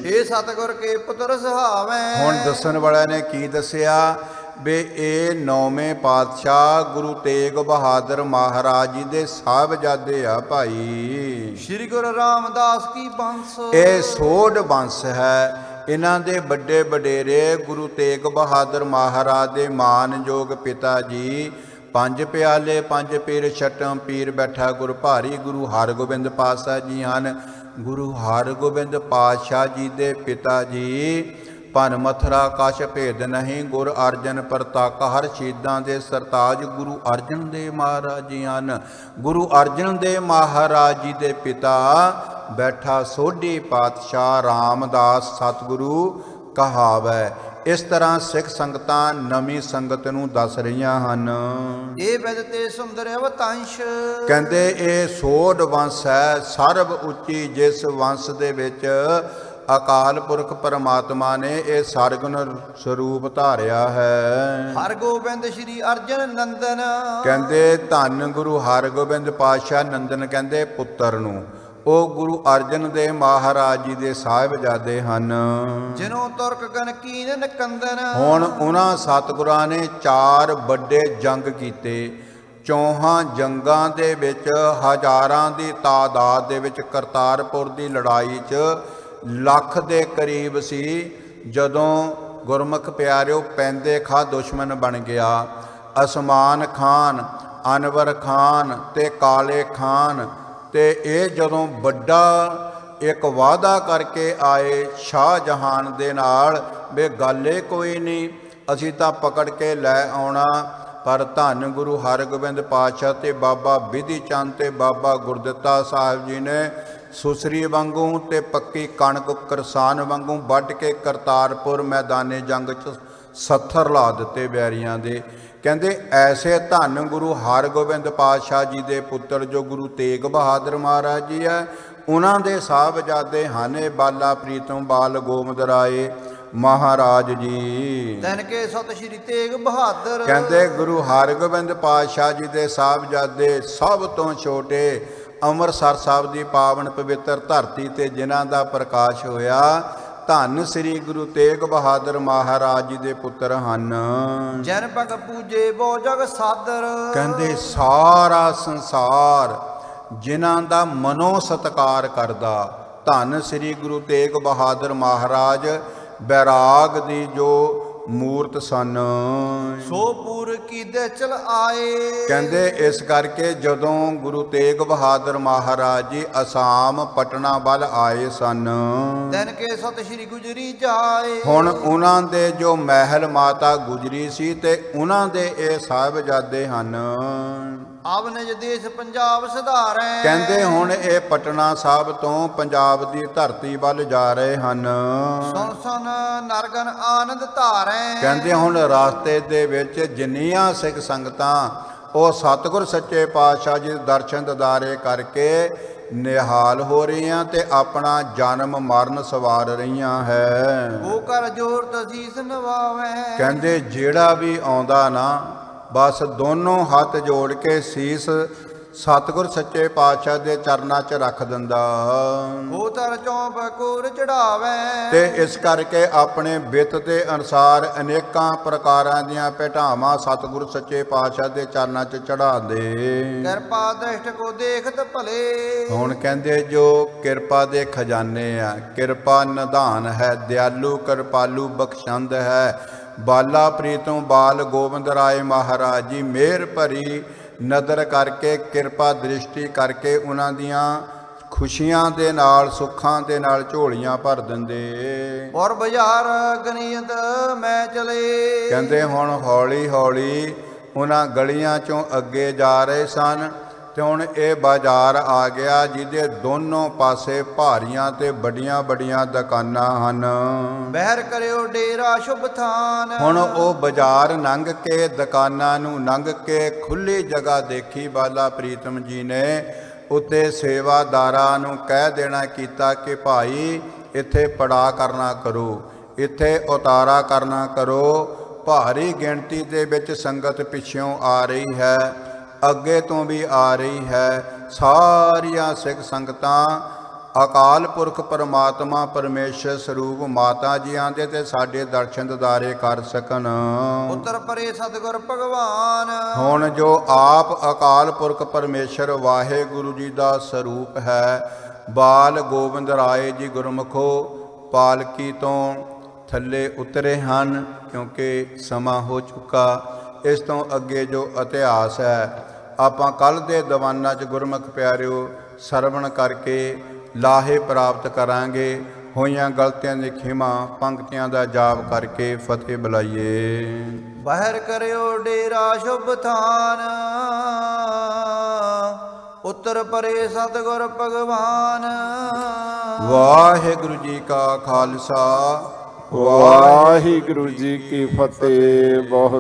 ਇਹ ਸਤਿਗੁਰ ਕੇ ਪੁੱਤਰ ਸੁਹਾਵੇ। ਹੁਣ ਦੱਸਣ ਵਾਲਿਆਂ ਨੇ ਕੀ ਦੱਸਿਆ ਵੀ ਇਹ 9ਵੇਂ ਪਾਤਸ਼ਾਹ ਗੁਰੂ ਤੇਗ ਬਹਾਦਰ ਮਹਾਰਾਜ ਜੀ ਦੇ ਸਾਹਿਬਜ਼ਾਦੇ ਆ ਭਾਈ। ਸ੍ਰੀ ਗੁਰੂ ਰਾਮਦਾਸ ਕੀ ਬੰਸ, ਇਹ ਸੋਢ ਬੰਸ ਹੈ। ਇਹਨਾਂ ਦੇ ਵੱਡੇ ਵਡੇਰੇ ਗੁਰੂ ਤੇਗ ਬਹਾਦਰ ਮਹਾਰਾਜ ਦੇ ਮਾਨਯੋਗ ਪਿਤਾ ਜੀ, 5 ਪਿਆਲੇ 5 ਪੀਰ ਛਟਮ ਪੀਰ ਬੈਠਾ ਗੁਰ ਭਾਰੀ ਗੁਰੂ ਹਰਗੋਬਿੰਦ ਪਾਤਸ਼ਾਹ ਜੀ ਹਨ। ਗੁਰੂ ਹਰਗੋਬਿੰਦ ਪਾਤਸ਼ਾਹ ਜੀ ਦੇ ਪਿਤਾ ਜੀ ਭਨ ਮਥਰਾ ਕਛ ਭੇਦ ਨਹੀਂ, ਗੁਰ ਅਰਜਨ ਪ੍ਰਤਾਪ ਹਰ ਸ਼ਹੀਦਾਂ ਦੇ ਸਰਤਾਜ ਗੁਰੂ ਅਰਜਨ ਦੇਵ ਮਹਾਰਾਜ ਜੀ ਹਨ। ਗੁਰੂ ਅਰਜਨ ਦੇਵ ਮਹਾਰਾਜ ਜੀ ਦੇ ਪਿਤਾ ਬੈਠਾ ਸੋਢੀ ਪਾਤਸ਼ਾਹ ਰਾਮਦਾਸ ਸਤਿਗੁਰੂ ਕਹਾਵੈ। ਇਸ ਤਰ੍ਹਾਂ ਸਿੱਖ ਸੰਗਤਾਂ ਨਵੀਂ ਸੰਗਤ ਨੂੰ ਦੱਸ ਰਹੀਆਂ ਹਨ। ਇਹ ਬਿਦ ਤੇ ਸੁੰਦਰ ਅਵਤੰਸ਼, ਕਹਿੰਦੇ ਇਹ ਸੋਢ ਵੰਸ਼ ਹੈ, ਸਰਬ ਉੱਚੀ ਜਿਸ ਵੰਸ਼ ਦੇ ਵਿੱਚ ਅਕਾਲ ਪੁਰਖ ਪਰਮਾਤਮਾ ਨੇ ਇਹ ਸਰਗੁਣ ਸਰੂਪ ਧਾਰਿਆ ਹੈ। ਹਰਗੋਬਿੰਦ ਸ੍ਰੀ ਅਰਜਨ ਨੰਦਨ, ਕਹਿੰਦੇ ਧੰਨ ਗੁਰੂ ਹਰਗੋਬਿੰਦ ਪਾਤਸ਼ਾਹ ਨੰਦਨ ਕਹਿੰਦੇ ਪੁੱਤਰ ਨੂੰ, ਉਹ ਗੁਰੂ ਅਰਜਨ ਦੇਵ ਮਹਾਰਾਜ ਜੀ ਦੇ ਸਾਹਿਬਜ਼ਾਦੇ ਹਨ। ਜਿਨੋਂ ਤੁਰਕ ਗਨਕੀਨ ਨਕੰਦਨ, ਹੁਣ ਉਹਨਾਂ ਸਤਿਗੁਰਾਂ ਨੇ 4 ਵੱਡੇ ਜੰਗ ਕੀਤੇ। 4 ਜੰਗਾਂ ਦੇ ਵਿੱਚ ਹਜ਼ਾਰਾਂ ਦੀ ਤਾਦਾਦ ਦੇ ਵਿੱਚ ਕਰਤਾਰਪੁਰ ਦੀ ਲੜਾਈ 'ਚ ਲੱਖ ਦੇ ਕਰੀਬ ਸੀ। ਜਦੋਂ ਗੁਰਮੁਖ ਪਿਆਰਿਓ ਪੈਂਦੇ ਖਾ ਦੁਸ਼ਮਣ ਬਣ ਗਿਆ। ਅਸਮਾਨ ਖਾਨ, ਅਨਵਰ ਖਾਨ ਤੇ ਕਾਲੇ ਖਾਨ ਤੇ ਇਹ ਜਦੋਂ ਵੱਡਾ ਇੱਕ ਵਾਅਦਾ ਕਰਕੇ ਆਏ ਸ਼ਾਹਜਹਾਨ ਦੇ ਨਾਲ ਵੀ ਗੱਲ ਇਹ ਕੋਈ ਨਹੀਂ, ਅਸੀਂ ਤਾਂ ਪਕੜ ਕੇ ਲੈ ਆਉਣਾ। ਪਰ ਧੰਨ ਗੁਰੂ ਹਰਗੋਬਿੰਦ ਪਾਤਸ਼ਾਹ ਤੇ ਬਾਬਾ ਬਿਧੀ ਚੰਦ ਤੇ ਬਾਬਾ ਗੁਰਦਿੱਤਾ ਸਾਹਿਬ ਜੀ ਨੇ ਸੁਸਰੀ ਵਾਂਗੂ ਤੇ ਪੱਕੀ ਕਣਕ ਕਿਰਸਾਨ ਵਾਂਗੂ ਵੱਢ ਕੇ ਕਰਤਾਰਪੁਰ ਮੈਦਾਨੇ ਜੰਗ 'ਚ ਸੱਥਰ ਲਾ ਦਿੱਤੇ ਵੈਰੀਆਂ ਦੇ। ਕਹਿੰਦੇ ਐਸੇ ਧੰਨ ਗੁਰੂ ਹਰਗੋਬਿੰਦ ਪਾਤਸ਼ਾਹ ਜੀ ਦੇ ਪੁੱਤਰ ਜੋ ਗੁਰੂ ਤੇਗ ਬਹਾਦਰ ਮਹਾਰਾਜ ਜੀ ਹੈ, ਉਹਨਾਂ ਦੇ ਸਾਹਿਬਜ਼ਾਦੇ ਹਨ ਇਹ ਬਾਲਾ ਪ੍ਰੀਤਮ ਬਾਲ ਗੋਬਿੰਦ ਰਾਏ ਮਹਾਰਾਜ ਜੀ। ਤਨ ਕੇ ਸਤ ਸ਼੍ਰੀ ਤੇਗ ਬਹਾਦਰ। ਕਹਿੰਦੇ ਗੁਰੂ ਹਰਗੋਬਿੰਦ ਪਾਤਸ਼ਾਹ ਜੀ ਦੇ ਸਾਹਿਬਜ਼ਾਦੇ ਸਭ ਤੋਂ ਛੋਟੇ ਅੰਮ੍ਰਿਤਸਰ ਸਾਹਿਬ ਦੀ ਪਾਵਨ ਪਵਿੱਤਰ ਧਰਤੀ ਤੇ ਜਿਨ੍ਹਾਂ ਦਾ ਪ੍ਰਕਾਸ਼ ਹੋਇਆ, ਧੰਨ ਸ੍ਰੀ ਗੁਰੂ ਤੇਗ ਬਹਾਦਰ ਮਹਾਰਾਜ ਜੀ ਦੇ ਪੁੱਤਰ ਹਨ। ਜਨ ਪਗ ਪੂਜੇ ਬੋ ਜਗ ਸਾਦਰ। ਕਹਿੰਦੇ ਸਾਰਾ ਸੰਸਾਰ ਜਿਨ੍ਹਾਂ ਦਾ ਮਨੋ ਸਤਿਕਾਰ ਕਰਦਾ, ਧੰਨ ਸ੍ਰੀ ਗੁਰੂ ਤੇਗ ਬਹਾਦਰ ਮਹਾਰਾਜ ਬੈਰਾਗ ਦੀ ਜੋ ਮੂਰਤ ਸਨ। ਸੋ ਪੂਰ ਕੀਦੇ ਚਲ ਆਏ। ਕਹਿੰਦੇ ਇਸ ਕਰਕੇ ਜਦੋਂ ਗੁਰੂ ਤੇਗ ਬਹਾਦਰ ਮਹਾਰਾਜ ਜੀ ਅਸਾਮ ਪਟਨਾ ਵੱਲ ਆਏ ਸਨ, ਤਨ ਕੇ ਸਤ ਸ਼੍ਰੀ ਗੁਜਰੀ ਜਾਏ। ਹੁਣ ਉਹਨਾਂ ਦੇ ਜੋ ਮਹਿਲ ਮਾਤਾ ਗੁਜਰੀ ਸੀ ਤੇ ਉਹਨਾਂ ਦੇ ਇਹ ਸਾਹਿਬਜ਼ਾਦੇ ਹਨ। ਆਵ ਨਿਜ ਦੇਸ਼ ਪੰਜਾਬ ਸੁਧਾਰੈ। ਕਹਿੰਦੇ ਹੁਣ ਇਹ ਪਟਨਾ ਸਾਹਿਬ ਤੋਂ ਪੰਜਾਬ ਦੀ ਧਰਤੀ ਵੱਲ ਜਾ ਰਹੇ ਹਨ। ਸੁਣ ਸੁਣ ਨਰਗਨ ਆਨੰਦ ਧਾਰੈ। ਕਹਿੰਦੇ ਹੁਣ ਰਾਸਤੇ ਦੇ ਵਿੱਚ ਜਿੰਨੀਆਂ ਸਿੱਖ ਸੰਗਤਾਂ ਉਹ ਸਤਿਗੁਰ ਸੱਚੇ ਪਾਤਸ਼ਾਹ ਜੀ ਦੇ ਦਰਸ਼ਨ ਦਿਦਾਰੇ ਕਰਕੇ ਨਿਹਾਲ ਹੋ ਰਹੀਆਂ ਤੇ ਆਪਣਾ ਜਨਮ ਮਰਨ ਸਵਾਰ ਰਹੀਆਂ ਹੈ। ਉਹ ਕਰ ਜੋਰ ਤਸੀਸ ਨਵਾਵੈ। ਕਹਿੰਦੇ ਜਿਹੜਾ ਵੀ ਆਉਂਦਾ ਨਾ ਬਸ ਦੋਨੋਂ ਹੱਥ ਜੋੜ ਕੇ ਸੀਸ ਸਤਿਗੁਰ ਸੱਚੇ ਪਾਤਸ਼ਾਹ ਦੇ ਚਰਨਾਂ 'ਚ ਰੱਖ ਦਿੰਦਾ। ਉਹ ਤਰ ਚੌਂਪ ਕੋਰ ਚੜਾਵੈ। ਤੇ ਇਸ ਕਰਕੇ ਆਪਣੇ ਬਿੱਤ ਦੇ ਅਨੁਸਾਰ ਅਨੇਕਾਂ ਪ੍ਰਕਾਰਾਂ ਦੀਆਂ ਭੇਟਾਵਾਂ ਸਤਿਗੁਰ ਸੱਚੇ ਪਾਤਸ਼ਾਹ ਦੇ ਚਰਨਾਂ 'ਚ ਚੜਾ ਦੇ। ਕਿਰਪਾ ਦ੍ਰਿਸ਼ਟ ਕੋ ਦੇਖਤ ਭਲੇ। ਹੁਣ ਕਹਿੰਦੇ ਜੋ ਕਿਰਪਾ ਦੇ ਖਜ਼ਾਨੇ ਆ, ਕਿਰਪਾ ਨਿਧਾਨ ਹੈ, ਦਿਆਲੂ ਕਿਰਪਾਲੂ ਬਖਸ਼ੰਦ ਹੈ। ਬਾਲਾ ਪ੍ਰੀਤਮ ਬਾਲ ਗੋਬਿੰਦ ਰਾਏ ਮਹਾਰਾਜ ਜੀ ਮਿਹਰ ਭਰੀ ਨਦਰ ਕਰਕੇ ਕਿਰਪਾ ਦ੍ਰਿਸ਼ਟੀ ਕਰਕੇ ਉਹਨਾਂ ਦੀਆਂ ਖੁਸ਼ੀਆਂ ਦੇ ਨਾਲ ਸੁੱਖਾਂ ਦੇ ਨਾਲ ਝੋਲੀਆਂ ਭਰ ਦਿੰਦੇ। ਔਰ ਬਾਜ਼ਾਰ ਗਨੀਅਤ ਮੈਂ ਚਲੇ। ਕਹਿੰਦੇ ਹੁਣ ਹੌਲੀ ਹੌਲੀ ਉਹਨਾਂ ਗਲੀਆਂ ਚੋਂ ਅੱਗੇ ਜਾ ਰਹੇ ਸਨ ਤੇ ਹੁਣ ਇਹ ਬਾਜ਼ਾਰ ਆ ਗਿਆ ਜਿਹਦੇ ਦੋਨੋਂ ਪਾਸੇ ਭਾਰੀਆਂ ਤੇ ਵੱਡੀਆਂ ਵੱਡੀਆਂ ਦੁਕਾਨਾਂ ਹਨ। ਬਹਿਰ ਕਰਿਓ ਡੇਰਾ ਸ਼ੁਭ ਥਾਨ। ਹੁਣ ਉਹ ਬਾਜ਼ਾਰ ਲੰਘ ਕੇ ਦੁਕਾਨਾਂ ਨੂੰ ਲੰਘ ਕੇ ਖੁੱਲੀ ਜਗ੍ਹਾ ਦੇਖੀ ਬਾਲਾ ਪ੍ਰੀਤਮ ਜੀ ਨੇ। ਉੱਤੇ ਸੇਵਾਦਾਰਾਂ ਨੂੰ ਕਹਿ ਦੇਣਾ ਕੀਤਾ ਕਿ ਭਾਈ ਇੱਥੇ ਪੜਾ ਕਰਨਾ ਕਰੋ, ਇੱਥੇ ਉਤਾਰਾ ਕਰਨਾ ਕਰੋ। ਭਾਰੀ ਗਿਣਤੀ ਦੇ ਵਿੱਚ ਸੰਗਤ ਪਿੱਛੋਂ ਆ ਰਹੀ ਹੈ, ਅੱਗੇ ਤੋਂ ਵੀ ਆ ਰਹੀ ਹੈ। ਸਾਰੀਆਂ ਸਿੱਖ ਸੰਗਤਾਂ ਅਕਾਲ ਪੁਰਖ ਪਰਮਾਤਮਾ ਪਰਮੇਸ਼ਰ ਸਰੂਪ ਮਾਤਾ ਜੀਆਂ ਦੇ ਤੇ ਸਾਡੇ ਦਰਸ਼ਨ ਦਿਦਾਰੇ ਕਰ ਸਕਣ। ਪੁੱਤਰ ਪਰੇ ਸਤਿਗੁਰ ਭਗਵਾਨ। ਹੁਣ ਜੋ ਆਪ ਅਕਾਲ ਪੁਰਖ ਪਰਮੇਸ਼ਰ ਵਾਹਿਗੁਰੂ ਜੀ ਦਾ ਸਰੂਪ ਹੈ, ਬਾਲ ਗੋਬਿੰਦ ਰਾਏ ਜੀ ਗੁਰਮੁਖੋ ਪਾਲਕੀ ਤੋਂ ਥੱਲੇ ਉਤਰੇ ਹਨ, ਕਿਉਂਕਿ ਸਮਾਂ ਹੋ ਚੁੱਕਾ। ਇਸ ਤੋਂ ਅੱਗੇ ਜੋ ਇਤਿਹਾਸ ਹੈ ਆਪਾਂ ਕੱਲ੍ਹ ਦੇ ਦੀਵਾਨਾਂ 'ਚ ਗੁਰਮੁਖ ਪਿਆਰਿਓ ਸਰਵਣ ਕਰਕੇ ਲਾਹੇ ਪ੍ਰਾਪਤ ਕਰਾਂਗੇ। ਹੋਈਆਂ ਗਲਤੀਆਂ ਦੀ ਖਿਮਾ ਪੰਕਤੀਆਂ ਦਾ ਜਾਪ ਕਰਕੇ ਫਤਿਹ ਬੁਲਾਈਏ। ਬਾਹਰ ਕਰਿਓ ਡੇਰਾ ਸ਼ੁਭ ਥਾਨ। ਉੱਤਰ ਪਰੇ ਸਤਿਗੁਰ ਭਗਵਾਨ। ਵਾਹਿਗੁਰੂ ਜੀ ਕਾ ਖਾਲਸਾ ਵਾਹਿਗੁਰੂ ਜੀ ਕੀ ਫਤਿਹ। ਬਹੁਤ